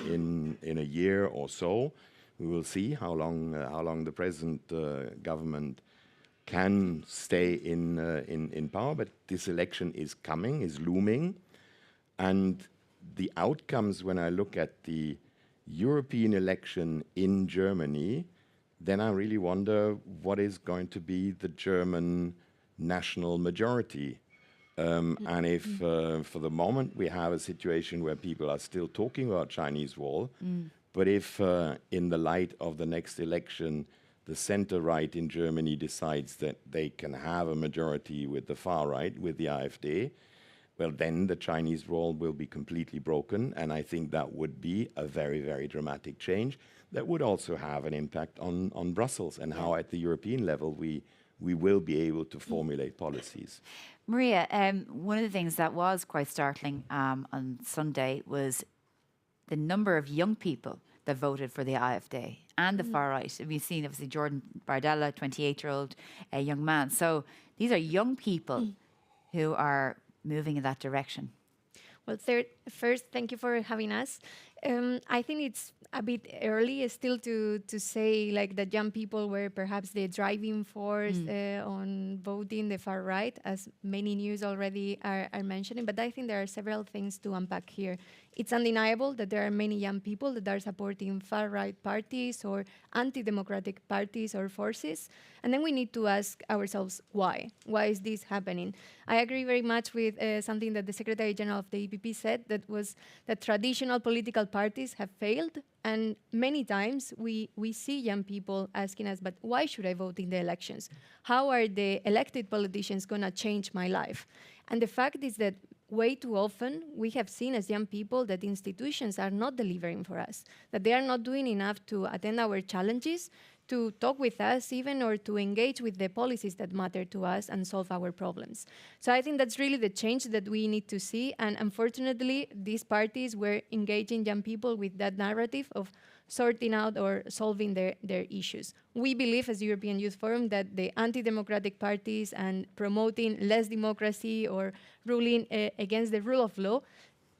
in a year or so. We will see how long the present government can stay in power. But this election is coming, is looming, and the outcomes. When I look at the European election in Germany, then I really wonder what is going to be the German national majority. And if for the moment we have a situation where people are still talking about Chinese wall, but if in the light of the next election, the center-right in Germany decides that they can have a majority with the far-right, with the AfD, well, then the Chinese wall will be completely broken. And I think that would be a very, very dramatic change that would also have an impact on Brussels and how at the European level we will be able to formulate policies. Maria, one of the things that was quite startling on Sunday was the number of young people that voted for the AfD and the far right. We've seen, obviously, Jordan Bardella, 28-year-old young man. So these are young people who are moving in that direction. Well, first, thank you for having us. I think it's a bit early still to say like that young people were perhaps the driving force on voting the far right, as many news already are mentioning. But I think there are several things to unpack here. It's undeniable that there are many young people that are supporting far-right parties or anti-democratic parties or forces. And then we need to ask ourselves why. Why is this happening? I agree very much with something that the Secretary General of the EPP said, that was that traditional political parties have failed. And many times we see young people asking us, but why should I vote in the elections? How are the elected politicians going to change my life? And the fact is that way too often we have seen as young people that institutions are not delivering for us, that they are not doing enough to attend our challenges, to talk with us even, or to engage with the policies that matter to us and solve our problems. So I think that's really the change that we need to see. And unfortunately, these parties were engaging young people with that narrative of sorting out or solving their issues. We believe as European Youth Forum that the anti-democratic parties and promoting less democracy or ruling against the rule of law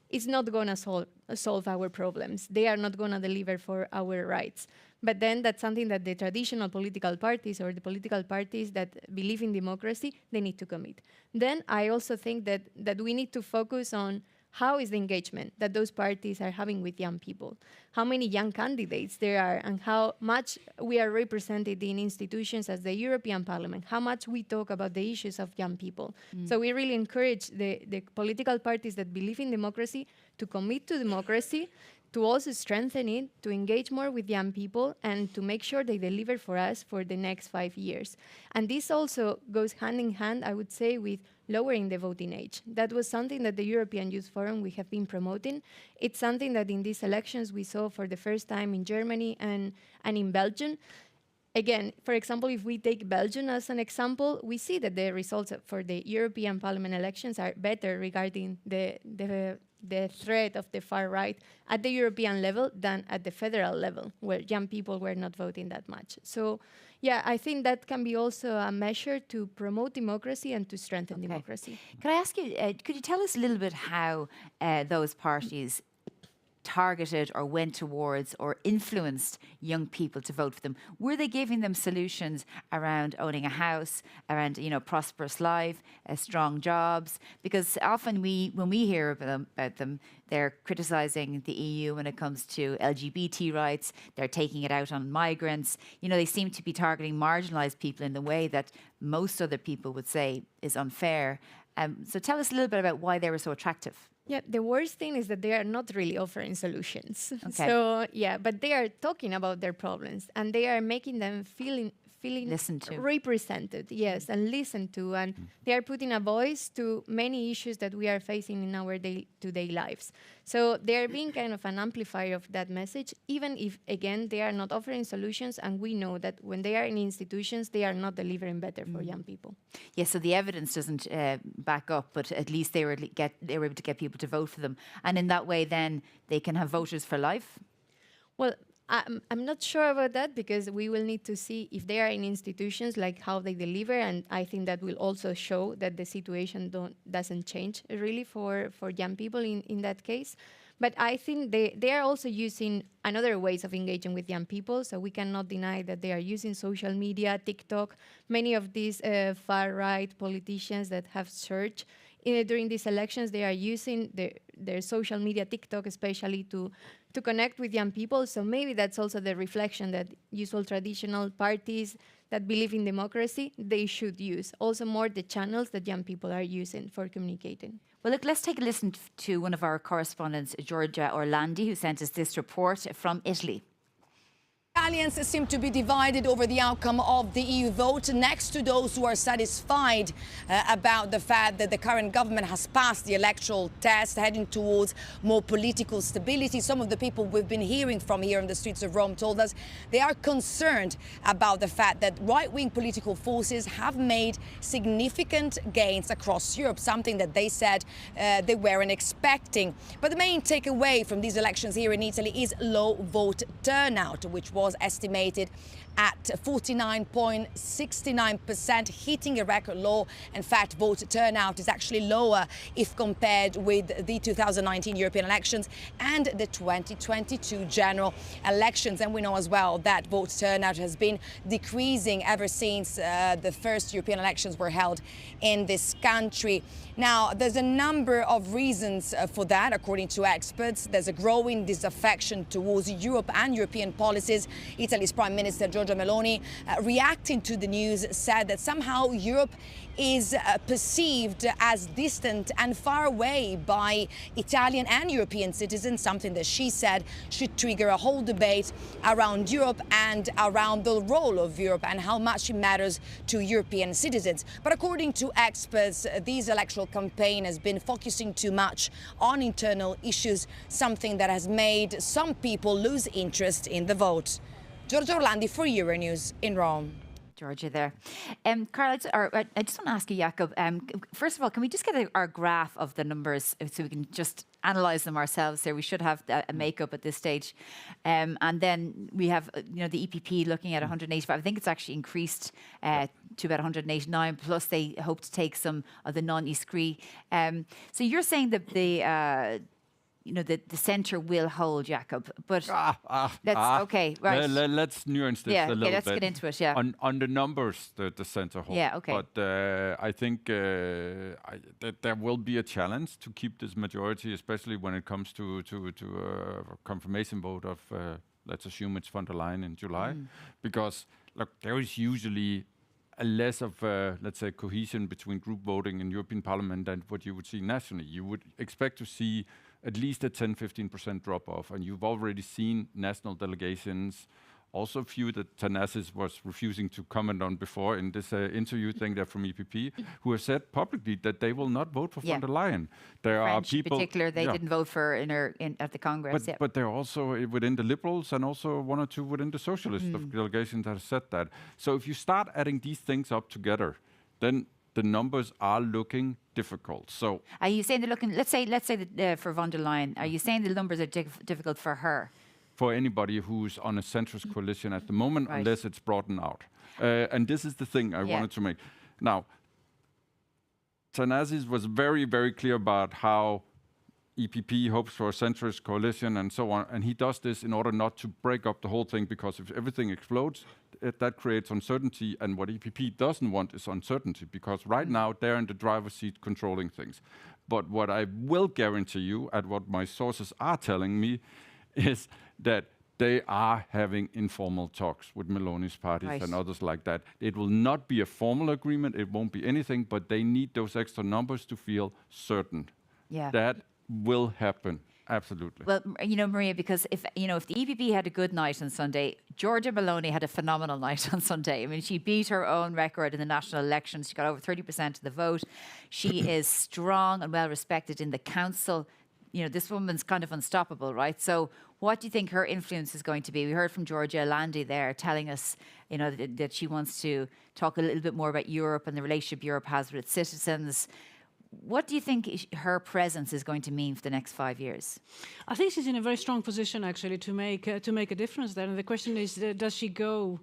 is not going to solve our problems. They are not going to deliver for our rights. But then that's something that the traditional political parties or the political parties that believe in democracy, they need to commit. Then I also think that we need to focus on how is the engagement that those parties are having with young people? How many young candidates there are, and how much we are represented in institutions as the European Parliament, how much we talk about the issues of young people. So we really encourage the political parties that believe in democracy to commit to democracy, to also strengthen it, to engage more with young people, and to make sure they deliver for us for the next 5 years. And this also goes hand in hand, I would say, with lowering the voting age. That was something that the European Youth Forum, we have been promoting. It's something that in these elections we saw for the first time in Germany and in Belgium. again, for example, if we take Belgium as an example, we see that the results for the European Parliament elections are better regarding the threat of the far right at the European level than at the federal level, where young people were not voting that much. So, yeah, I think that can be also a measure to promote democracy and to strengthen democracy. Can I ask you, could you tell us a little bit how those parties targeted or went towards or influenced young people to vote for them? Were they giving them solutions around owning a house, around, you know, prosperous life, strong jobs? Because often when we hear about them, they're criticising the EU when it comes to LGBT rights. They're taking it out on migrants. You know, they seem to be targeting marginalised people in the way that most other people would say is unfair. So tell us a little bit about why they were so attractive. Yeah, the worst thing is that they are not really offering solutions. Okay. So, yeah, but they are talking about their problems and they are making them feeling listened to, represented, yes, and listened to, and they are putting a voice to many issues that we are facing in our day-to-day lives. So they are being kind of an amplifier of that message, even if, again, they are not offering solutions, and we know that when they are in institutions, they are not delivering better for young people. Yes, so the evidence doesn't back up, but at least they were able to get people to vote for them, and in that way, then they can have voters for life. Well, I'm not sure about that, because we will need to see if they are in institutions, like how they deliver, and I think that will also show that the situation doesn't change really for young people in that case. But I think they are also using another ways of engaging with young people, so we cannot deny that they are using social media, TikTok. Many of these far-right politicians that have surged during these elections, they are using their social media, TikTok especially, to connect with young people. So maybe that's also the reflection that usual traditional parties that believe in democracy, they should use. Also more the channels that young people are using for communicating. Well, look, let's take a listen to one of our correspondents, Giorgia Orlandi, who sent us this report from Italy. Italians seem to be divided over the outcome of the EU vote, next to those who are satisfied about the fact that the current government has passed the electoral test, heading towards more political stability. Some of the people we've been hearing from here on the streets of Rome told us they are concerned about the fact that right-wing political forces have made significant gains across Europe, something that they said they weren't expecting. But the main takeaway from these elections here in Italy is low vote turnout, which was estimated at 49.69%, hitting a record low. In fact, vote turnout is actually lower if compared with the 2019 European elections and the 2022 general elections. And we know as well that vote turnout has been decreasing ever since the first European elections were held in this country. Now, there's a number of reasons for that, according to experts. There's a growing disaffection towards Europe and European policies. Italy's Prime Minister Giorgia Meloni, reacting to the news, said that somehow Europe is perceived as distant and far away by Italian and European citizens, something that she said should trigger a whole debate around Europe and around the role of Europe and how much it matters to European citizens. But according to experts, this electoral campaign has been focusing too much on internal issues, something that has made some people lose interest in the vote. Giorgia Orlandi for Euronews in Rome. Georgia there. Carl, I just want to ask you, Jakob, first of all, can we just get our graph of the numbers so we can just analyse them ourselves there? We should have a make-up at this stage. And then we have, the EPP looking at 185. I think it's actually increased to about 189, plus they hope to take some of the non-Iskri. So you're saying that the centre will hold, Jakob, but okay, right. Let's nuance this a little bit. Let's get into it, yeah. On the numbers, the centre hold. Yeah, okay. But I think that there will be a challenge to keep this majority, especially when it comes to a confirmation vote of, let's assume it's von der Leyen in July. Because, look, there is usually a less of, let's say, cohesion between group voting in European Parliament than what you would see nationally. You would expect to see at least a 10-15% drop-off, and you've already seen national delegations also a few that Thanasis was refusing to comment on before in this interview thing there from EPP, who have said publicly that they will not vote for von der Leyen. There are French people, in particular, they didn't vote for at the Congress. But there are also within the Liberals and also one or two within the Socialist delegation that have said that. So if you start adding these things up together, then the numbers are looking difficult. So are you saying they're looking? Let's say that for von der Leyen, are you saying the numbers are difficult for her? For anybody who's on a centrist coalition at the moment, unless it's broadened out. And this is the thing I wanted to make. Now, Thanasis was very, very clear about how EPP hopes for a centrist coalition and so on. And he does this in order not to break up the whole thing, because if everything explodes, that creates uncertainty. And what EPP doesn't want is uncertainty, because right now they're in the driver's seat controlling things. But what I will guarantee you, at what my sources are telling me, is that they are having informal talks with Meloni's parties and others like that. It will not be a formal agreement. It won't be anything, but they need those extra numbers to feel certain. That will happen. Absolutely. Well, you know, Maria, because if the EPP had a good night on Sunday, Giorgia Meloni had a phenomenal night on Sunday. I mean, she beat her own record in the national elections. She got over 30% of the vote. She is strong and well respected in the council. You know, this woman's kind of unstoppable, right? So what do you think her influence is going to be? We heard from Georgia Landi there telling us, you know, that she wants to talk a little bit more about Europe and the relationship Europe has with its citizens. What do you think her presence is going to mean for the next 5 years? I think she's in a very strong position, actually, to make a difference there. And the question is, does she go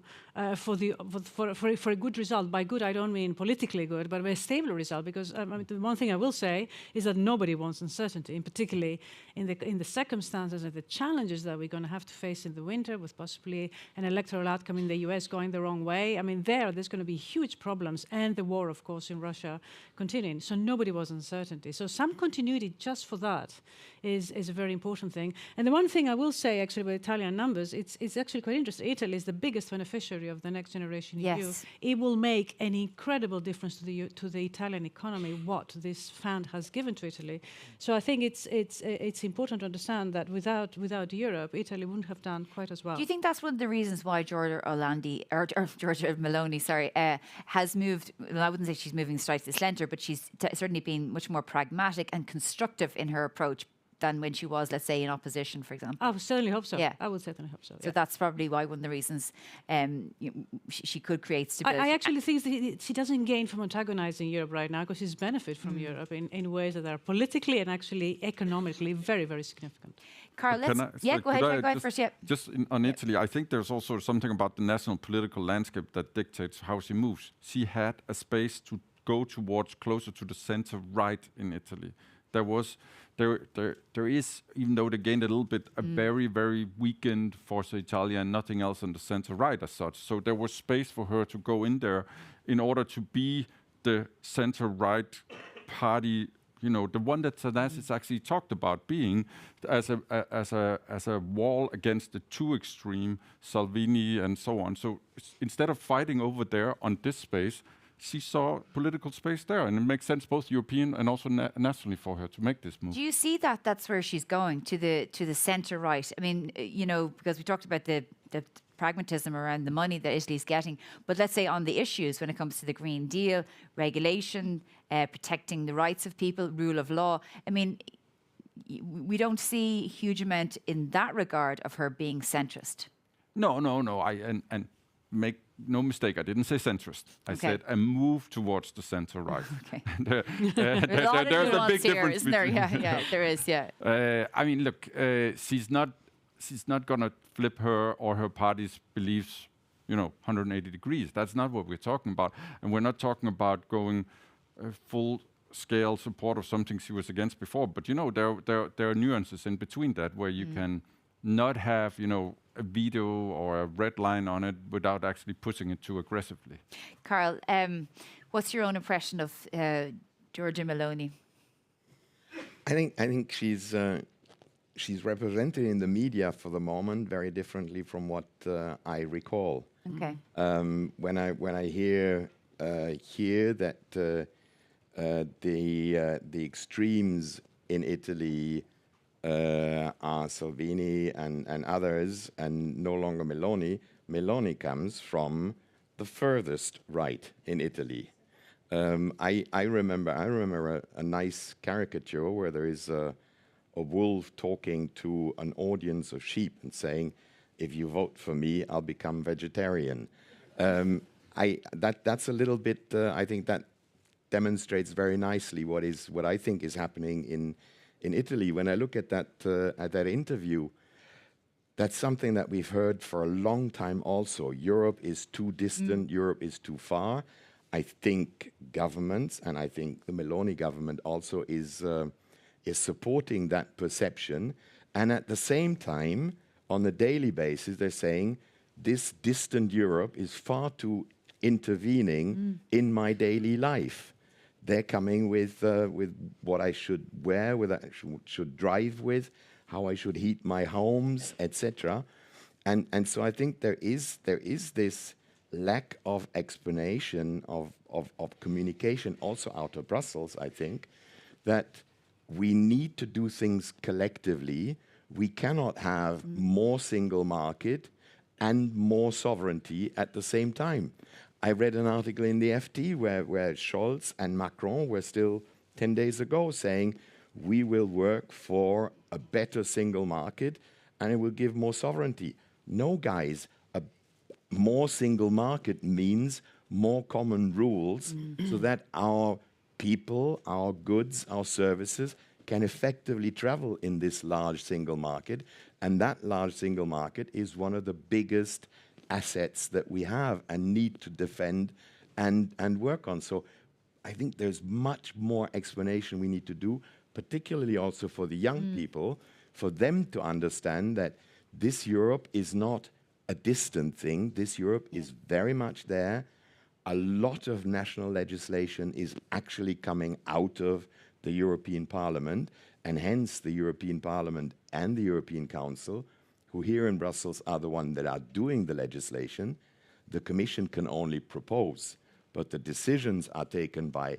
for a good result? By good, I don't mean politically good, but a stable result. Because the one thing I will say is that nobody wants uncertainty, and particularly in the circumstances and the challenges that we're going to have to face in the winter, with possibly an electoral outcome in the US going the wrong way. I mean, there's going to be huge problems, and the war, of course, in Russia continuing. So nobody was uncertainty. So some continuity just for that is a very important thing. And the one thing I will say, actually, with Italian numbers, it's actually quite interesting. Italy is the biggest beneficiary of the Next Generation EU. It will make an incredible difference to the Italian economy what this fund has given to Italy. So I think it's important to understand that without Europe, Italy wouldn't have done quite as well. Do you think that's one of the reasons why Giorgia Meloni, has moved? Well, I wouldn't say she's moving straight to the centre, but she's certainly been much more pragmatic and constructive in her approach than when she was, let's say, in opposition, for example. I would certainly hope so. Yeah. I would certainly hope so. So that's probably why one of the reasons she could create stability. I actually think that she doesn't gain from antagonizing Europe right now, because she's benefit from Europe in ways that are politically and actually economically very, very significant. Carl, go ahead first. Yeah. Just on Italy, I think there's also something about the national political landscape that dictates how she moves. She had a space to go towards closer to the center right in Italy. There is, even though they gained a little bit, a very, very weakened Forza Italia and nothing else on the center right as such. So there was space for her to go in there in order to be the center right party, you know, the one that Thanasis actually talked about being as a wall against the too extreme Salvini and so on. So instead of fighting over there on this space, she saw political space there, and it makes sense both European and also nationally for her to make this move. Do you see that that's where she's going, to the centre right? I mean, you know, because we talked about the pragmatism around the money that Italy's getting, but let's say on the issues when it comes to the Green Deal, regulation, protecting the rights of people, rule of law. I mean, we don't see a huge amount in that regard of her being centrist. No. And make no mistake, I didn't say centrist. I said a move towards the center right. Okay. There's a big difference, isn't there? Yeah, there is. Yeah. I mean, look, she's not going to flip her or her party's beliefs, 180 degrees. That's not what we're talking about, and we're not talking about going full-scale support of something she was against before. But there are nuances in between that where you can not have a veto or a red line on it without actually pushing it too aggressively. Carl, what's your own impression of Giorgia Meloni? I think she's represented in the media for the moment very differently from what I recall. Okay. When I hear that the extremes in Italy are Salvini and others, and no longer Meloni, Meloni comes from the furthest right in Italy. I remember a nice caricature where there is a wolf talking to an audience of sheep and saying, "If you vote for me, I'll become vegetarian." That's a little bit. I think that demonstrates very nicely what I think is happening in Italy. When I look at that interview, that's something that we've heard for a long time also. Europe is too distant, Europe is too far. I think governments, and I think the Meloni government also is supporting that perception. And at the same time, on a daily basis, they're saying, this distant Europe is far too intervening in my daily life. They're coming with what I should wear, what I should drive with, how I should heat my homes, etc. And so I think there is this lack of explanation of communication also out of Brussels, I think, that we need to do things collectively. We cannot have more single market and more sovereignty at the same time. I read an article in the FT where Scholz and Macron were still 10 days ago saying, we will work for a better single market and it will give more sovereignty. No, guys, a more single market means more common rules so that our people, our goods, our services can effectively travel in this large single market. And that large single market is one of the biggest assets that we have and need to defend and work on. So I think there's much more explanation we need to do, particularly also for the young people, for them to understand that this Europe is not a distant thing. This Europe is very much there. A lot of national legislation is actually coming out of the European Parliament, and hence the European Parliament and the European Council, who here in Brussels are the ones that are doing the legislation. The Commission can only propose, but the decisions are taken by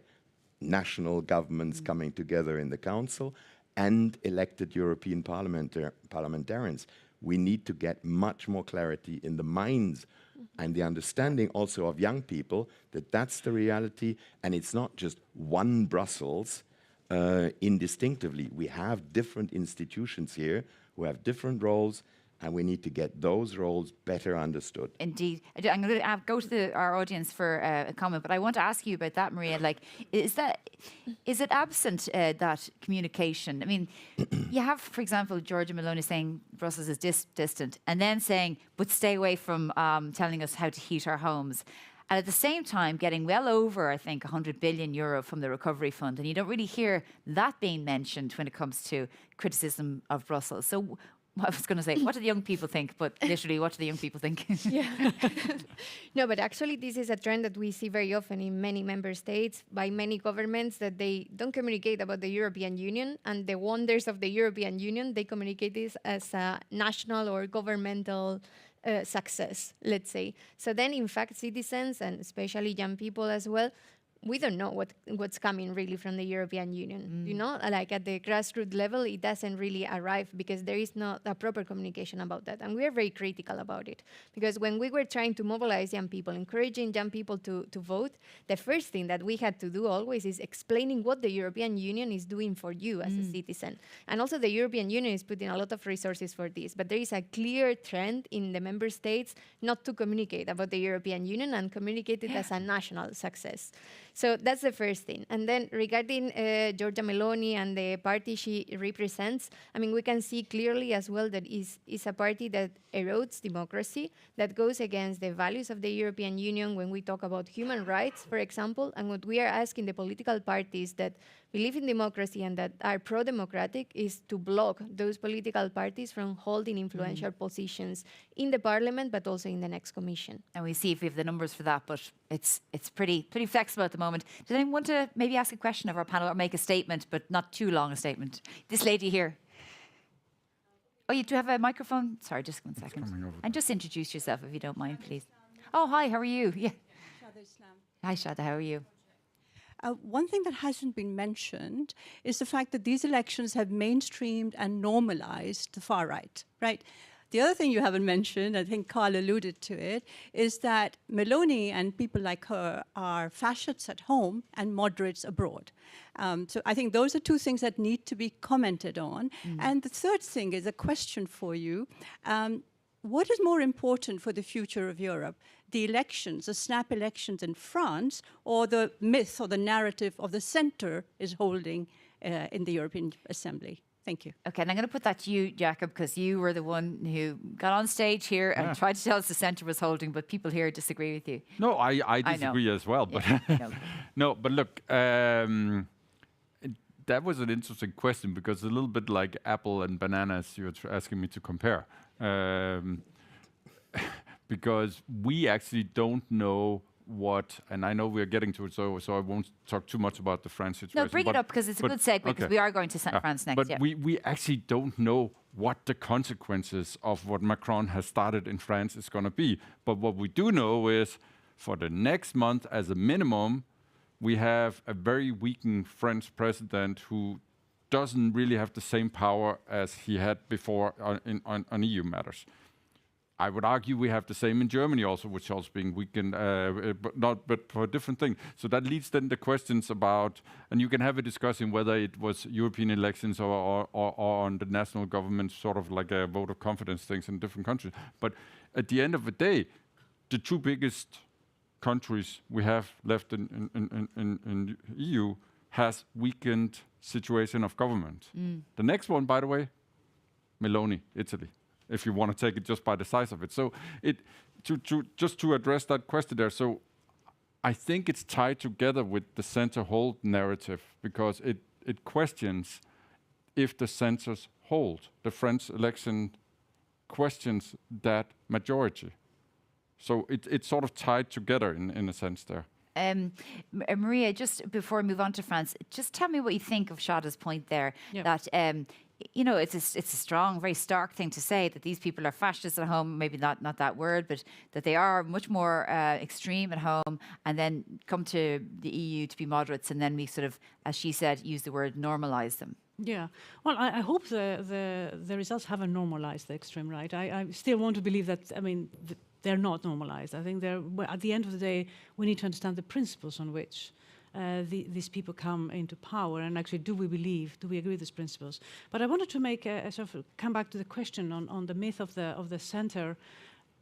national governments coming together in the Council and elected European parliamentarians. We need to get much more clarity in the minds and the understanding also of young people that that's the reality, and it's not just one Brussels indistinctively. We have different institutions here who have different roles, and we need to get those roles better understood. Indeed. I'm going to go to our audience for a comment, but I want to ask you about that, Maria. Like, is it absent, that communication? I mean, you have, for example, Giorgia Meloni saying Brussels is distant, and then saying, but stay away from telling us how to heat our homes. And at the same time, getting well over, I think, 100 billion euro from the Recovery Fund. And you don't really hear that being mentioned when it comes to criticism of Brussels. So I was going to say, what do the young people think? But literally, what do the young people think? Yeah. No, but actually, this is a trend that we see very often in many member states by many governments, that they don't communicate about the European Union and the wonders of the European Union. They communicate this as a national or governmental success, let's say. So then, in fact, citizens, and especially young people as well, we don't know what's coming really from the European Union. You know, like at the grassroots level, it doesn't really arrive because there is not a proper communication about that. And we are very critical about it. Because when we were trying to mobilize young people, encouraging young people to vote, the first thing that we had to do always is explaining what the European Union is doing for you as a citizen. And also the European Union is putting a lot of resources for this. But there is a clear trend in the member states not to communicate about the European Union and communicate it as a national success. So that's the first thing. And then regarding Giorgia Meloni and the party she represents, I mean, we can see clearly as well that is a party that erodes democracy, that goes against the values of the European Union when we talk about human rights, for example. And what we are asking the political parties that believe in democracy and that are pro-democratic is to block those political parties from holding influential positions in the parliament, but also in the next commission. And we see if we have the numbers for that, but it's pretty flexible at the moment. Does anyone want to maybe ask a question of our panel or make a statement, but not too long a statement? This lady here. Oh, you do have a microphone? Sorry, just 1 second. And just introduce yourself if you don't mind, please. Oh, hi, how are you? Yeah. Hi, Shada, how are you? One thing that hasn't been mentioned is the fact that these elections have mainstreamed and normalized the far right, right? The other thing you haven't mentioned, I think Carl alluded to it, is that Meloni and people like her are fascists at home and moderates abroad. So I think those are two things that need to be commented on. And the third thing is a question for you. What is more important for the future of Europe? The elections, the snap elections in France, or the myth or the narrative of the centre is holding in the European Assembly? Thank you. Okay, and I'm going to put that to you, Jacob, because you were the one who got on stage here and tried to tell us the centre was holding, but people here disagree with you. No, I disagree as well. But no, but look, that was an interesting question because it's a little bit like apple and bananas you're asking me to compare. Because we actually don't know what, and I know we're getting to it, so I won't talk too much about the France situation. No, bring it up because it's a good segue, because we are going to France next. But we actually don't know what the consequences of what Macron has started in France is going to be. But what we do know is for the next month, as a minimum, we have a very weakened French president who doesn't really have the same power as he had before on EU matters. I would argue we have the same in Germany also, which is also being weakened, but for a different thing. So that leads then the questions about, and you can have a discussion whether it was European elections or on the national government, sort of like a vote of confidence things in different countries. But at the end of the day, the two biggest countries we have left in EU has weakened situation of government. The next one, by the way, Meloni, Italy, if you want to take it just by the size of it. So just to address that question there, so I think it's tied together with the center hold narrative because it questions if the centers hold. The French election questions that majority. So it's sort of tied together in a sense there. Maria, just before we move on to France, just tell me what you think of Shada's point there, that you know, it's a strong, very stark thing to say that these people are fascists at home, maybe not that word, but that they are much more extreme at home and then come to the EU to be moderates, and then we sort of, as she said, use the word normalise them. Yeah, well, I hope the results haven't normalised the extreme right. I still want to believe that, I mean, they're not normalised. I think at the end of the day, we need to understand the principles on which these people come into power, and actually, do we agree with these principles? But I wanted to make sort of come back to the question on the myth of the centre,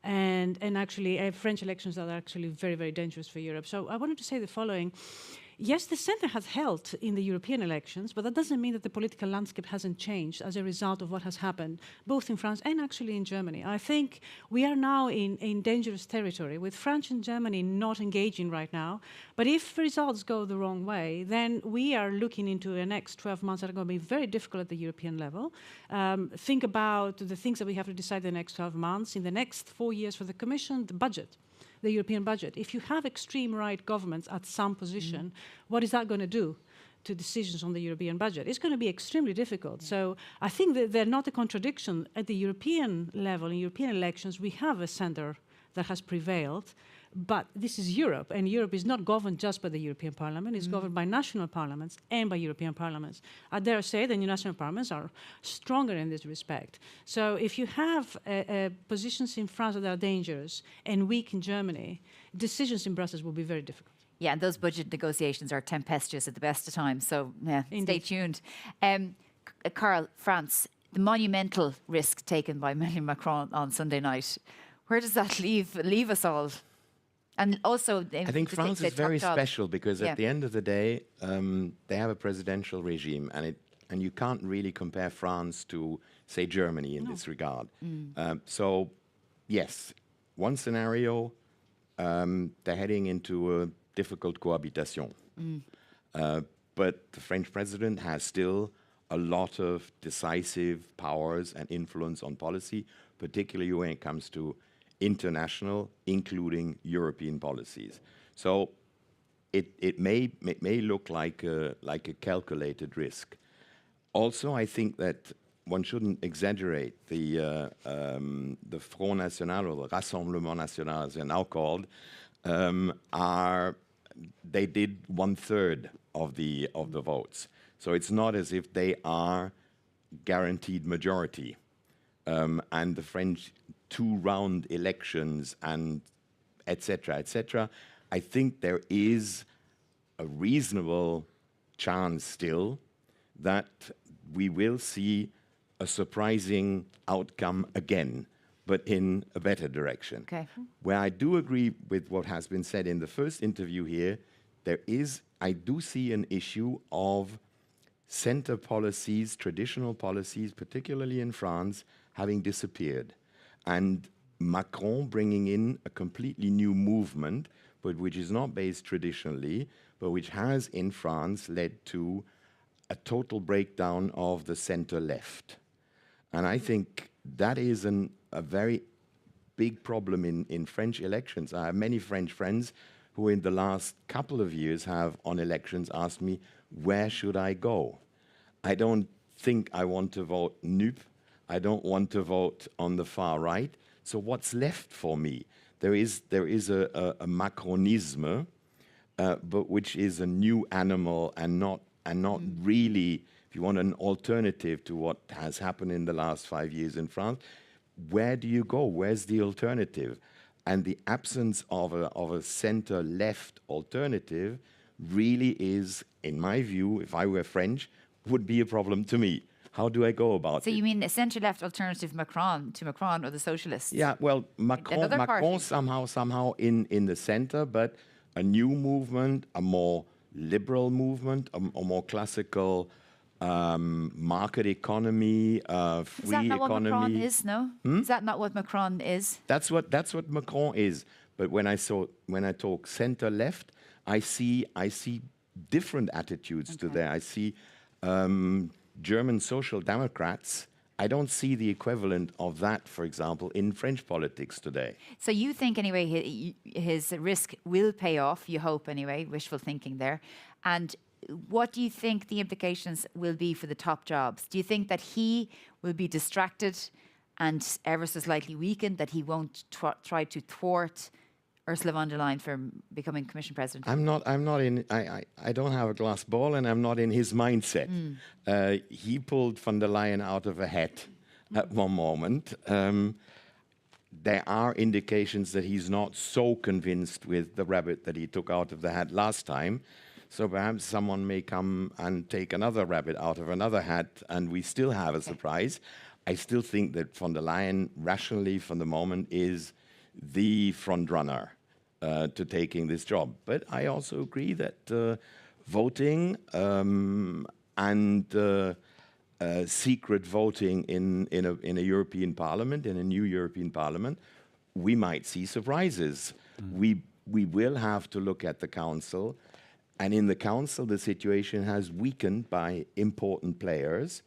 and actually French elections that are actually very, very dangerous for Europe. So I wanted to say the following. Yes, the centre has held in the European elections, but that doesn't mean that the political landscape hasn't changed as a result of what has happened, both in France and actually in Germany. I think we are now in dangerous territory, with France and Germany not engaging right now. But if results go the wrong way, then we are looking into the next 12 months that are going to be very difficult at the European level. Think about the things that we have to decide in the next 12 months. In the next 4 years for the Commission, the budget. The European budget. If you have extreme right governments at some position, what is that going to do to decisions on the European budget? It's going to be extremely difficult. So I think that they're not a contradiction. At the European level, in European elections, we have a centre that has prevailed. But this is Europe, and Europe is not governed just by the European Parliament. It's governed by national parliaments and by European parliaments. I dare say the new national parliaments are stronger in this respect. So if you have positions in France that are dangerous and weak in Germany, decisions in Brussels will be very difficult. Yeah, and those budget negotiations are tempestuous at the best of times. So yeah, stay tuned. Carl, France, the monumental risk taken by Emmanuel Macron on Sunday night, where does that leave us all? And also, I think France is very special because at the end of the day, they have a presidential regime, and you can't really compare France to, say, Germany in this regard. So, yes, one scenario, they're heading into a difficult cohabitation. But the French president has still a lot of decisive powers and influence on policy, particularly when it comes to international, including European policies. So it may look like a calculated risk. Also, I think that one shouldn't exaggerate the Front National, or the Rassemblement National, as they're now called. They did 1/3 of the votes. So it's not as if they are guaranteed majority. and the French two-round elections and etc., I think there is a reasonable chance still that we will see a surprising outcome again, but in a better direction. Okay. Where I do agree with what has been said in the first interview here, I do see an issue of center policies, traditional policies, particularly in France, having disappeared. And Macron bringing in a completely new movement, but which is not based traditionally, but which has in France led to a total breakdown of the center left. And I think that is a very big problem in French elections. I have many French friends who in the last couple of years have on elections asked me, where should I go? I don't think I want to vote NUP. I don't want to vote on the far right. So what's left for me? There is a Macronisme, but which is a new animal and not really, if you want, an alternative to what has happened in the last 5 years in France. Where do you go? Where's the alternative? And the absence of a center-left alternative really is, in my view, if I were French, would be a problem to me. How do I go about it? So you mean a centre-left alternative to Macron or the socialists? Yeah, well, Macron somehow in the center, but a new movement, a more liberal movement, a more classical market economy, free economy. Is that not what Macron is? No, is that not what Macron is? That's what Macron is. But when I talk center left, I see different attitudes to there. I see German social democrats. I don't see the equivalent of that, for example, in French politics today. So you think, anyway, his risk will pay off, you hope, anyway, wishful thinking there. And what do you think the implications will be for the top jobs? Do you think that he will be distracted and ever so slightly weakened, that he won't try to thwart Ursula von der Leyen from becoming Commission President? I don't have a glass ball, and I'm not in his mindset. He pulled von der Leyen out of a hat at one moment. There are indications that he's not so convinced with the rabbit that he took out of the hat last time. So perhaps someone may come and take another rabbit out of another hat, and we still have a surprise. I still think that von der Leyen, rationally, from the moment, is the front runner to taking this job. But I also agree that voting and secret voting in a European Parliament, in a new European Parliament, we might see surprises. We will have to look at the Council. And in the Council, the situation has weakened by important players.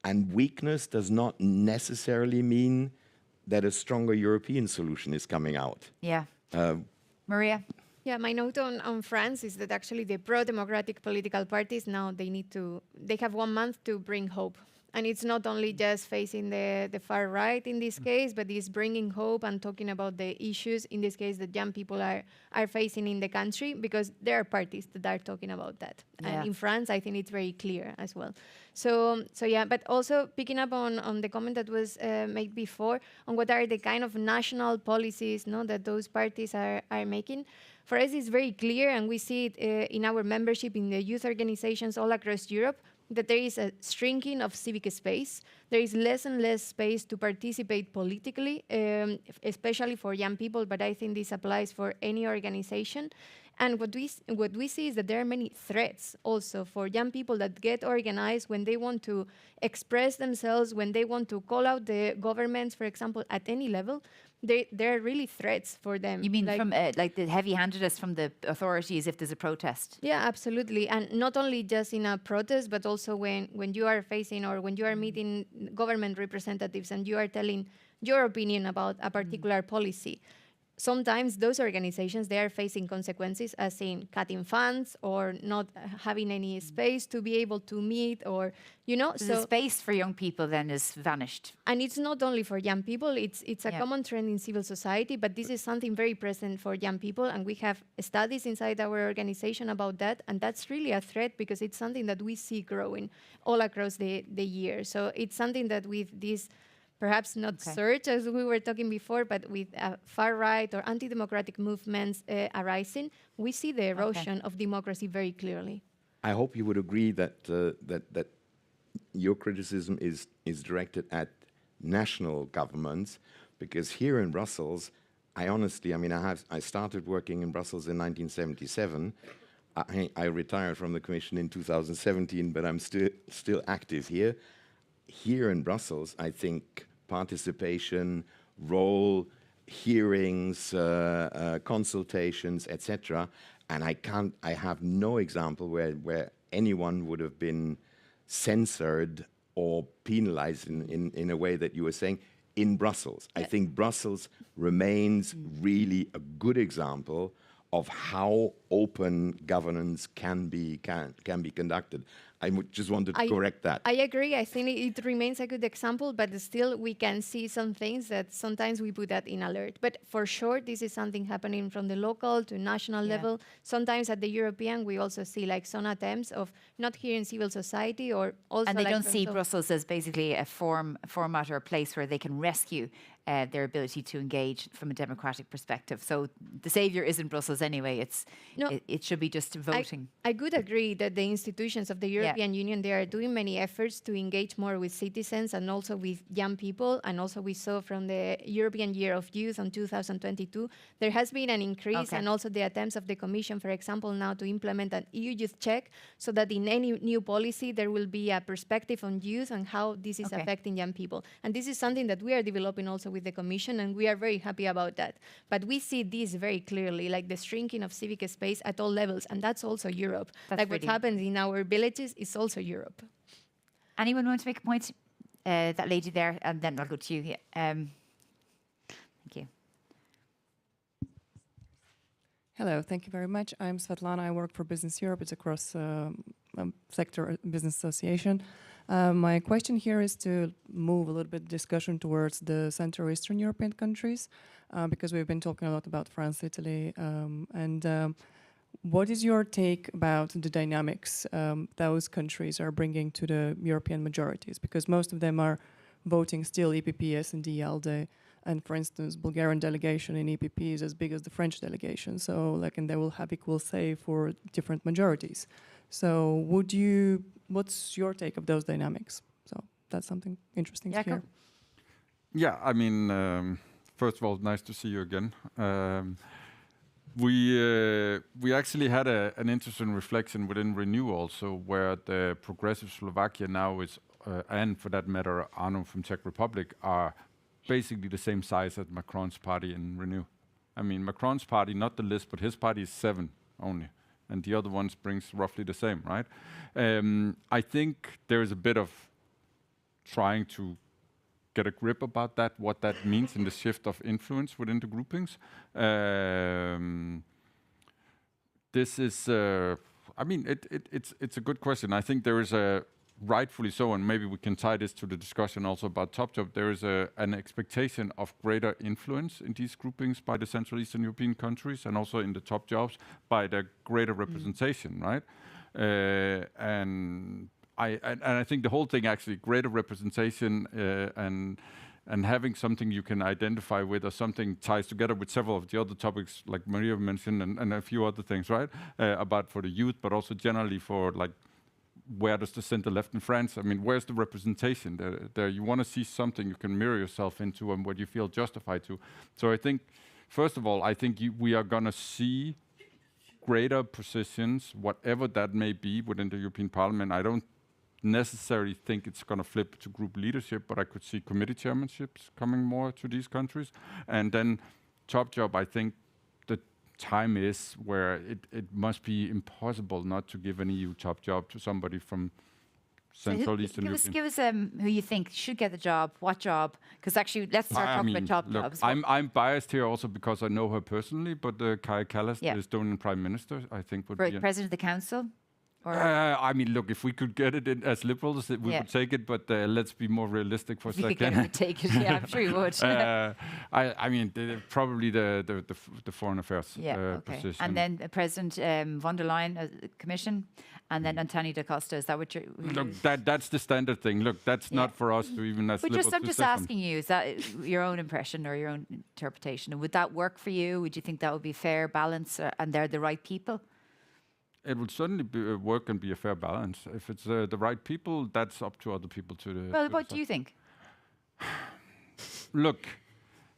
And weakness does not necessarily mean that a stronger European solution is coming out. Yeah. Maria? Yeah, my note on France is that actually the pro-democratic political parties now they have 1 month to bring hope. And it's not only just facing the far right in this case, but it's bringing hope and talking about the issues, in this case, that young people are facing in the country, because there are parties that are talking about that. Yeah. And in France, I think it's very clear as well. So yeah, but also picking up on the comment that was made before on what are the kind of national policies that those parties are making. For us, it's very clear, and we see it in our membership in the youth organizations all across Europe, that there is a shrinking of civic space. There is less and less space to participate politically, especially for young people, but I think this applies for any organization. And what we see is that there are many threats also for young people that get organized when they want to express themselves, when they want to call out the governments, for example, at any level. There are really threats for them. You mean from the heavy-handedness from the authorities if there's a protest? Yeah, absolutely. And not only just in a protest, but also when you are facing or when you are meeting government representatives and you are telling your opinion about a particular policy. Sometimes those organizations, they are facing consequences, as in cutting funds or not having any space to be able to meet, or, So the space for young people then is vanished. And it's not only for young people, it's a common trend in civil society, but this is something very present for young people, and we have studies inside our organization about that, and that's really a threat because it's something that we see growing all across the year. So it's something that with this perhaps not surge as we were talking before, but with far right or anti-democratic movements arising, we see the erosion of democracy very clearly. I hope you would agree that that your criticism is directed at national governments, because here in Brussels, I mean, I started working in Brussels in 1977. I retired from the Commission in 2017, but I'm still active here. Here in Brussels, I think participation, role, hearings, consultations, etc. And I have no example where anyone would have been censored or penalized in a way that you were saying in Brussels. I think Brussels remains really a good example of how open governance can be conducted. I just wanted to correct that. I agree. I think it remains a good example, but still we can see some things that sometimes we put that in alert. But for sure, this is something happening from the local to national level. Sometimes at the European, we also see like some attempts of not hearing civil society or also. And they don't see Brussels as basically a format or a place where they can rescue their ability to engage from a democratic perspective. So the savior isn't Brussels anyway. It should be just voting. I could agree that the institutions of the European Union, they are doing many efforts to engage more with citizens and also with young people. And also we saw from the European Year of Youth on 2022, there has been an increase and also the attempts of the Commission, for example, now to implement an EU youth check so that in any new policy, there will be a perspective on youth and how this is affecting young people. And this is something that we are developing also with the Commission, and we are very happy about that. But we see this very clearly, like the shrinking of civic space at all levels, and that's also Europe. Like what happens in our villages is also Europe. Anyone want to make a point? That lady there, and then I'll go to you. Thank you. Hello, thank you very much. I'm Svetlana. I work for Business Europe. It's a cross-sector business association. My question here is to move a little bit discussion towards the Central Eastern European countries, because we've been talking a lot about France, Italy, and what is your take about the dynamics those countries are bringing to the European majorities? Because most of them are voting still EPP, SD, ALDE, and for instance, Bulgarian delegation in EPP is as big as the French delegation. So, and they will have equal say for different majorities. So, what's your take of those dynamics? So that's something interesting to hear. Yeah, I mean, first of all, nice to see you again. We actually had an interesting reflection within Renew also, where the progressive Slovakia now is, and for that matter, Arno from Czech Republic, are basically the same size as Macron's party in Renew. I mean, Macron's party, not the list, but his party is 7 only. And the other ones brings roughly the same, right? I think there is a bit of trying to get a grip about that, what that means in the shift of influence within the groupings. This is, I mean, it's a good question. I think there is a, rightfully so, and maybe we can tie this to the discussion also about Top Job, there is an expectation of greater influence in these groupings by the Central Eastern European countries, and also in the top jobs by the greater representation, right? And I think the whole thing actually, greater representation and having something you can identify with, or something ties together with several of the other topics like Maria mentioned, and a few other things, right? About for the youth, but also generally for like, where does the center left in France? I mean, where's the representation? There you want to see something you can mirror yourself into and what you feel justified to. So I think, first of all, I think we are going to see greater positions, whatever that may be within the European Parliament. I don't necessarily think it's going to flip to group leadership, but I could see committee chairmanships coming more to these countries. And then Top Job, I think the time is where it must be impossible not to give an EU top job to somebody from Central Eastern Europe. Give us who you think should get the job, what job, because actually let's start talking about top jobs. I'm biased here also because I know her personally, but Kaja Kallas, the Estonian Prime Minister, I think would be President of the Council? Or I mean, look, if we could get it in as liberals, we would take it. But let's be more realistic for a second. If you could get it, take it. Yeah, I'm sure you would. I mean, probably the foreign affairs position. And then President von der Leyen, Commission, and then Antonio da Costa. Is that what you're? Look, that's the standard thing. Look, that's not for us to even as liberals. I'm just asking you, is that your own impression or your own interpretation? And would that work for you? Would you think that would be fair balance, and they're the right people? It would certainly work and be a fair balance. If it's the right people, that's up to other people to do. Well, what do you think? Look,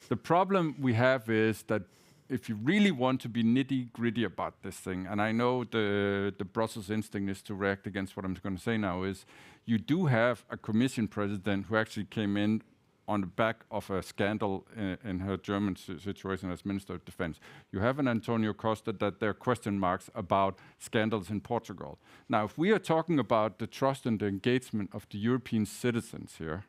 the problem we have is that if you really want to be nitty-gritty about this thing, and I know the Brussels instinct is to react against what I'm going to say now, is you do have a commission president who actually came in on the back of a scandal in her German situation as Minister of Defense. You have an Antonio Costa that there are question marks about scandals in Portugal. Now, if we are talking about the trust and the engagement of the European citizens here,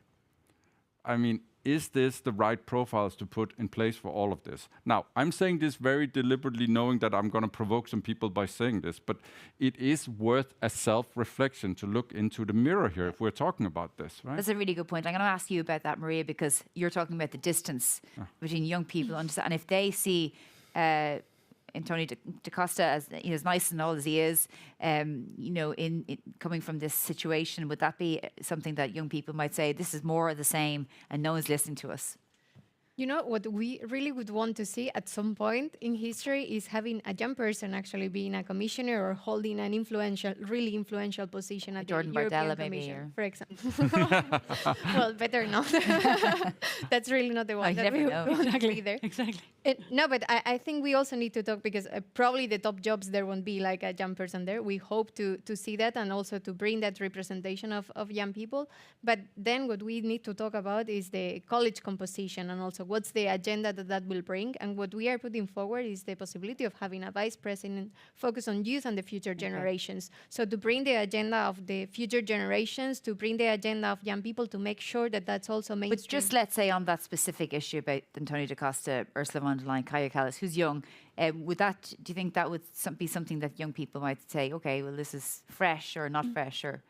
I mean, is this the right profiles to put in place for all of this? Now, I'm saying this very deliberately, knowing that I'm going to provoke some people by saying this, but it is worth a self-reflection to look into the mirror here if we're talking about this, right? That's a really good point. I'm going to ask you about that, Maria, because you're talking about the distance between young people, and if they see Antonio da Costa, as nice and all as he is, in coming from this situation, would that be something that young people might say, this is more of the same and no one's listening to us? You know, what we really would want to see at some point in history is having a young person actually being a commissioner or holding an really influential position at Jordan the European Bardella, Commission, for example. Well, better not. That's really not the one that we want to be there. Exactly. No, but I think we also need to talk, because probably the top jobs, there won't be like a young person there. We hope to see that, and also to bring that representation of young people. But then what we need to talk about is the college composition, and also what's the agenda that will bring. And what we are putting forward is the possibility of having a vice president focus on youth and the future generations. So to bring the agenda of the future generations, to bring the agenda of young people, to make sure that that's also mainstream. But just let's say on that specific issue about Antonio da Costa, Ursula von der Leyen, Kaja Kallas, who's young, do you think that would be something that young people might say, okay, well, this is fresh or not fresh? Or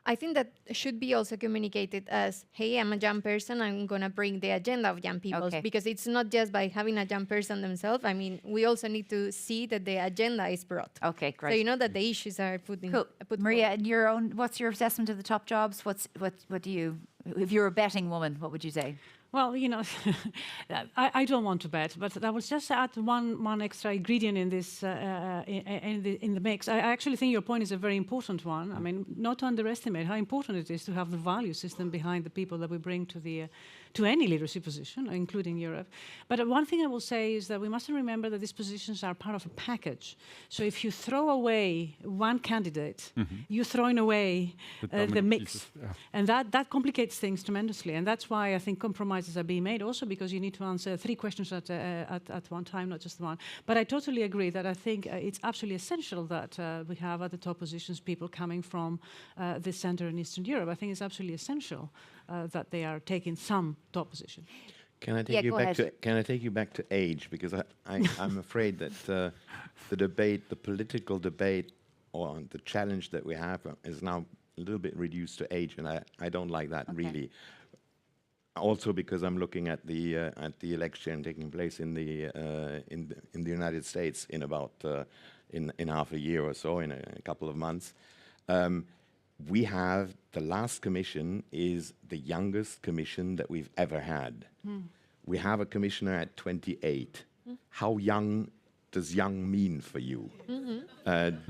I think that should be also communicated as, hey, I'm a young person, I'm going to bring the agenda of young people. Because it's not just by having a young person themselves. I mean, we also need to see that the agenda is brought. Okay, great. So you know that the issues are put Maria, and what's your assessment of the top jobs? What do you, if you're a betting woman, what would you say? Well, I don't want to bet, but I will just add one extra ingredient in this in the mix. I actually think your point is a very important one. I mean, not to underestimate how important it is to have the value system behind the people that we bring to any leadership position, including Europe. But one thing I will say is that we must remember that these positions are part of a package. So if you throw away one candidate, you're throwing away the mix. And that complicates things tremendously. And that's why I think compromises are being made, also because you need to answer 3 questions at one time, not just one. But I totally agree that I think it's absolutely essential that we have at the top positions people coming from the Centre and Eastern Europe. I think it's absolutely essential that they are taking some top position. Can I take you back to? Can I take you back to age? Because I'm afraid that the political debate, or the challenge that we have, is now a little bit reduced to age, and I don't like that really. Also, because I'm looking at the election taking place in the United States in about in half a year or so, in a couple of months. We have the last commission is the youngest commission that we've ever had. We have a commissioner at 28. How young does young mean for you?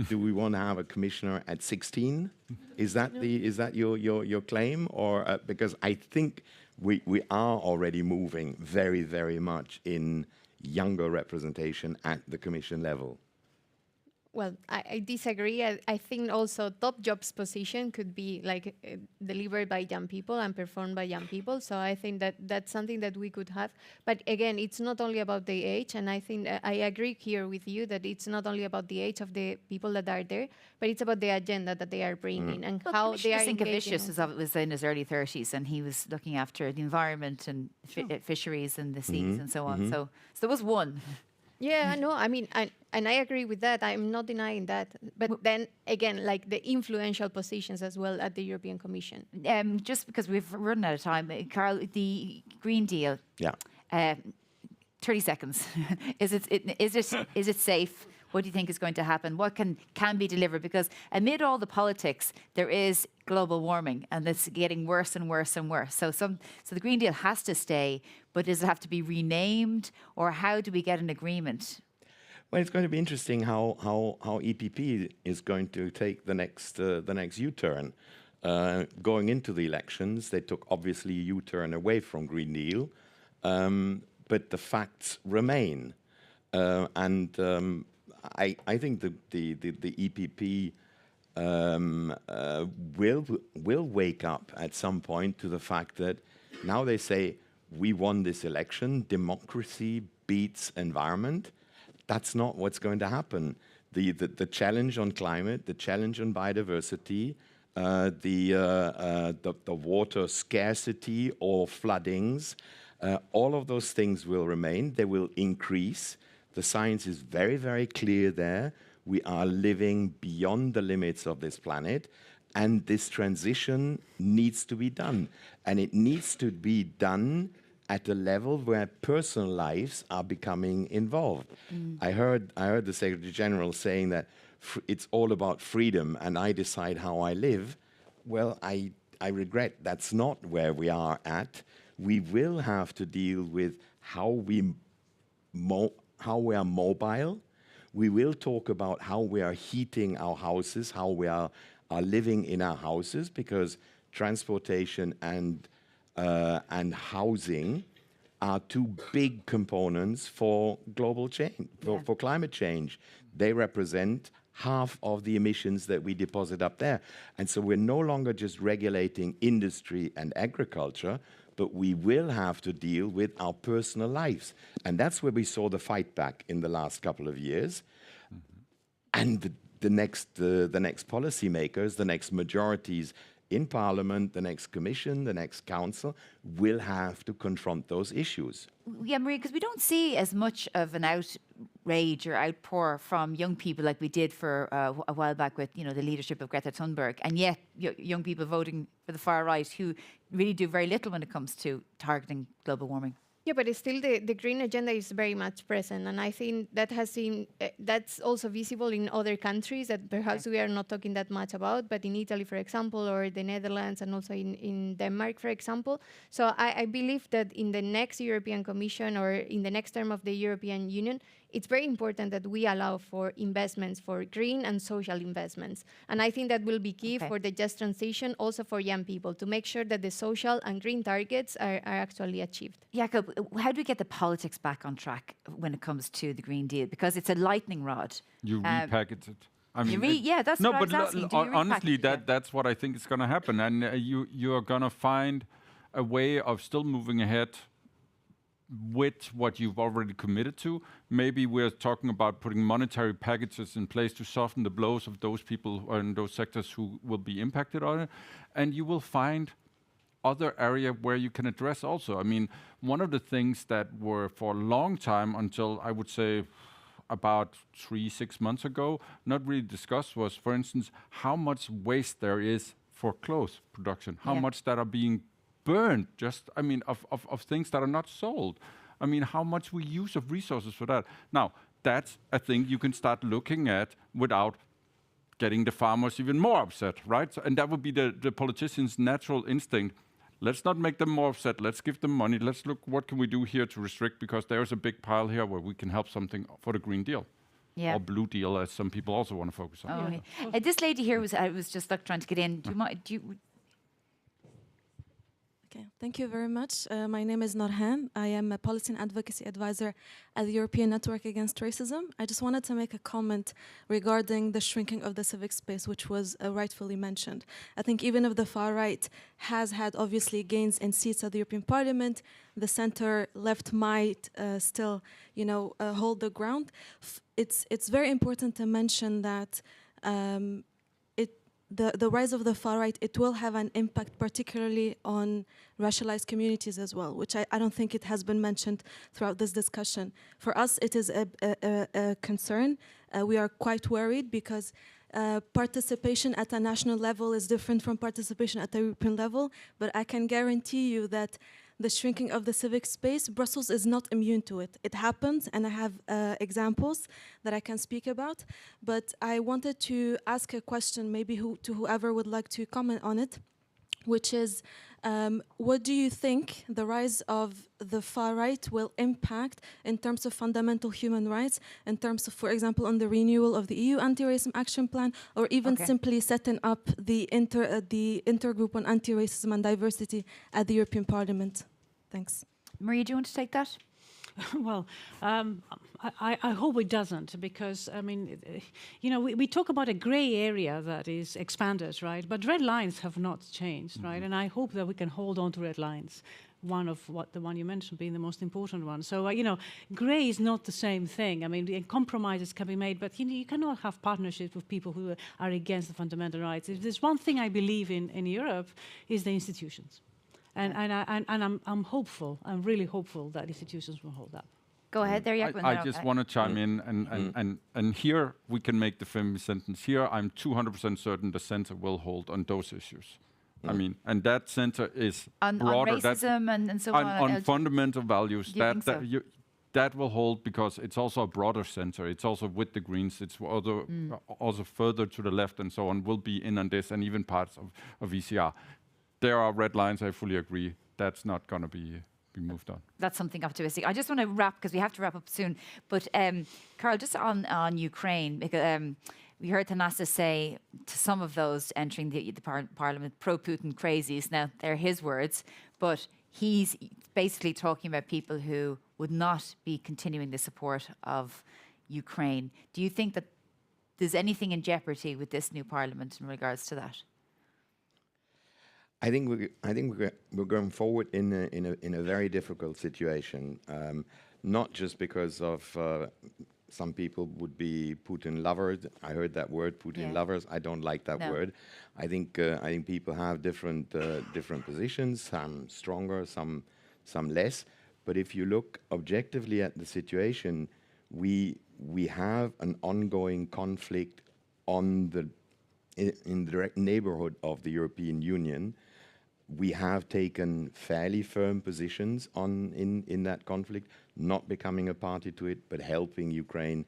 Do we want to have a commissioner at 16? Is that your claim, or because I think we are already moving very, very much in younger representation at the commission level? Well, I disagree. I think also top jobs position could be like delivered by young people and performed by young people. So I think that that's something that we could have. But again, it's not only about the age. And I think I agree here with you that it's not only about the age of the people that are there, but it's about the agenda that they are bringing and how they are engaging. was in his early 30s, and he was looking after the environment and fisheries and the seas and so on. So there was one. Yeah, no, I mean, and I agree with that. I'm not denying that. But then again, like the influential positions as well at the European Commission. Just because we've run out of time, Carl, the Green Deal. Yeah. 30 seconds. Is it safe? What do you think is going to happen? What can be delivered? Because amid all the politics, there is global warming, and it's getting worse and worse and worse. So the Green Deal has to stay, but does it have to be renamed, or how do we get an agreement? Well, it's going to be interesting how EPP is going to take the next U-turn. Going into the elections, they took obviously a U-turn away from Green Deal, but the facts remain, and I think the EPP will wake up at some point to the fact that now they say we won this election, democracy beats environment. That's not what's going to happen. The challenge on climate, the challenge on biodiversity, the water scarcity or floodings, all of those things will remain. They will increase. The science is very, very clear there. We are living beyond the limits of this planet, and this transition needs to be done. And it needs to be done at a level where personal lives are becoming involved. I heard the Secretary General saying that it's all about freedom and I decide how I live. Well, I regret that's not where we are at. We will have to deal with how we are mobile. We will talk about how we are heating our houses, how we are living in our houses, because transportation and housing are two big components for global change, for climate change. They represent half of the emissions that we deposit up there. And so we're no longer just regulating industry and agriculture, but we will have to deal with our personal lives. And that's where we saw the fight back in the last couple of years. And the next policymakers, the next majorities in Parliament, the next Commission, the next Council will have to confront those issues. Yeah, Maria, because we don't see as much of an outrage or outpour from young people like we did for a while back with, the leadership of Greta Thunberg, and yet young people voting for the far right who really do very little when it comes to targeting global warming. Yeah, but it's still the green agenda is very much present, and I think that that's also visible in other countries that perhaps we are not talking that much about, but in Italy, for example, or the Netherlands, and also in Denmark, for example. So I believe that in the next European Commission or in the next term of the European Union, it's very important that we allow for investments, for green and social investments. And I think that will be key for the just transition, also for young people, to make sure that the social and green targets are actually achieved. Jakob, how do we get the politics back on track when it comes to the Green Deal? Because it's a lightning rod. You repackage it. I mean, that's what I was asking. Honestly, that's what I think is going to happen. And you are going to find a way of still moving ahead with what you've already committed to. Maybe we're talking about putting monetary packages in place to soften the blows of those people and those sectors who will be impacted on it. And you will find other area where you can address also. I mean, one of the things that were for a long time, until I would say about 3-6 months ago, not really discussed was, for instance, how much waste there is for clothes production, how much that are being burned, of things that are not sold. I mean, how much we use of resources for that. Now, that's a thing you can start looking at without getting the farmers even more upset, right? And that would be the politicians' natural instinct. Let's not make them more upset. Let's give them money. Let's look what can we do here to restrict, because there's a big pile here where we can help something for the Green Deal. Or Blue Deal, as some people also want to focus on. This lady here was just trying to get in. Do you Okay, thank you very much. My name is Norhan. I am a policy and advocacy advisor at the European Network Against Racism. I just wanted to make a comment regarding the shrinking of the civic space, which was rightfully mentioned. I think even if the far right has had obviously gains in seats at the European Parliament, the center left might still, hold the ground. It's very important to mention that the rise of the far right, it will have an impact particularly on racialized communities as well, which I don't think it has been mentioned throughout this discussion. For us, it is a concern. We are quite worried because participation at a national level is different from participation at the European level, but I can guarantee you that the shrinking of the civic space, Brussels is not immune to it. It happens, and I have examples that I can speak about. But I wanted to ask a question, maybe to whoever would like to comment on it, which is, what do you think the rise of the far right will impact in terms of fundamental human rights, in terms of, for example, on the renewal of the EU Anti-Racism Action Plan, or even simply setting up the intergroup on anti-racism and diversity at the European Parliament? Thanks. Maria, do you want to take that? Well, I hope it doesn't, because, I mean, you know, we talk about a grey area that is expanded, right? But red lines have not changed, right? And I hope that we can hold on to red lines. The one you mentioned being the most important one. So, you know, grey is not the same thing. I mean, compromises can be made, but you cannot have partnerships with people who are against the fundamental rights. If there's one thing I believe in Europe, is the institutions. And I'm hopeful. I'm really hopeful that institutions will hold up. Go ahead there, Jakob. I just want to chime in, and here we can make the famous sentence. Here, I'm 200% certain the centre will hold on those issues. I mean, and that centre is broader. On racism and so on. On fundamental values. That will hold because it's also a broader centre. It's also with the Greens. It's also further to the left and so on. Will be in on this, and even parts of ECR. There are red lines, I fully agree. That's not going to be moved on. That's something optimistic. I just want to wrap, because we have to wrap up soon. But Carl, just on Ukraine, because we heard Thanasis say to some of those entering the parliament, pro-Putin crazies. Now, they're his words, but he's basically talking about people who would not be continuing the support of Ukraine. Do you think that there's anything in jeopardy with this new parliament in regards to that? I think we're going forward in a very difficult situation, not just because of some people would be Putin lovers. I heard that word, Putin lovers. I don't like that word. I think people have different positions. Some stronger, some less. But if you look objectively at the situation, we have an ongoing conflict in the direct neighborhood of the European Union. We have taken fairly firm positions in that conflict, not becoming a party to it, but helping Ukraine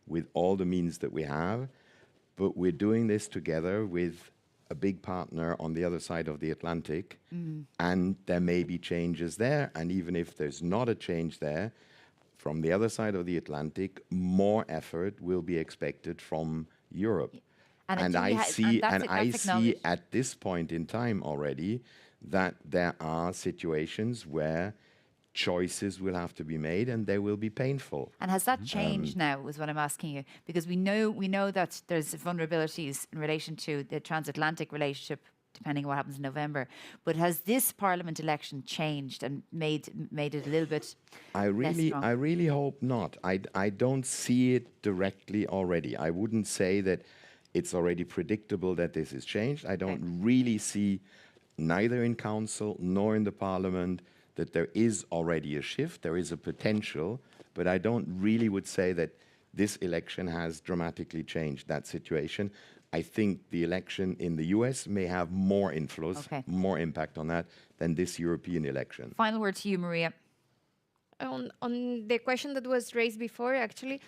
with all the means that we have. But we're doing this together with a big partner on the other side of the Atlantic, and there may be changes there. And even if there's not a change there, from the other side of the Atlantic, more effort will be expected from Europe. And I see at this point in time already that there are situations where choices will have to be made, and they will be painful. And has that changed now, is what I'm asking you? Because we know that there's vulnerabilities in relation to the transatlantic relationship, depending on what happens in November. But has this parliament election changed and made it a little bit less strong? I really hope not. I don't see it directly already. I wouldn't say that it's already predictable that this is changed. I don't really see, neither in council nor in the parliament, that there is already a shift. There is a potential, but I don't really would say that this election has dramatically changed that situation. I think the election in the US may have more influence, more impact on that than this European election. Final word to you, Maria. On the question that was raised before, actually,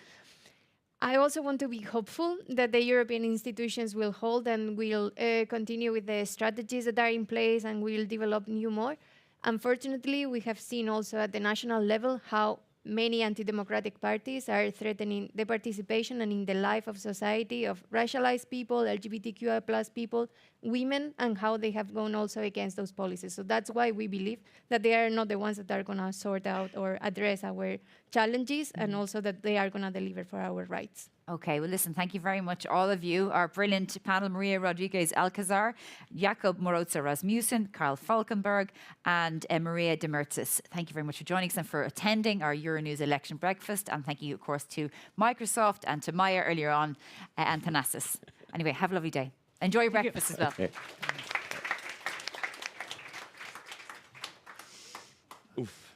I also want to be hopeful that the European institutions will hold and will continue with the strategies that are in place and will develop new more. Unfortunately, we have seen also at the national level how many anti-democratic parties are threatening the participation and in the life of society of racialized people, LGBTQI+ people, women, and how they have gone also against those policies. So that's why we believe that they are not the ones that are going to sort out or address our challenges, and also that they are going to deliver for our rights. Okay, well, listen, thank you very much, all of you. Our brilliant panel, Maria Rodriguez Alcazar, Jakob Moroza Rasmussen, Karl Falkenberg, and Maria de Mertzis. Thank you very much for joining us and for attending our Euronews Election Breakfast. And thank you, of course, to Microsoft and to Maya earlier on, and Thanasis. Anyway, have a lovely day. Enjoy your breakfast as well. Oof.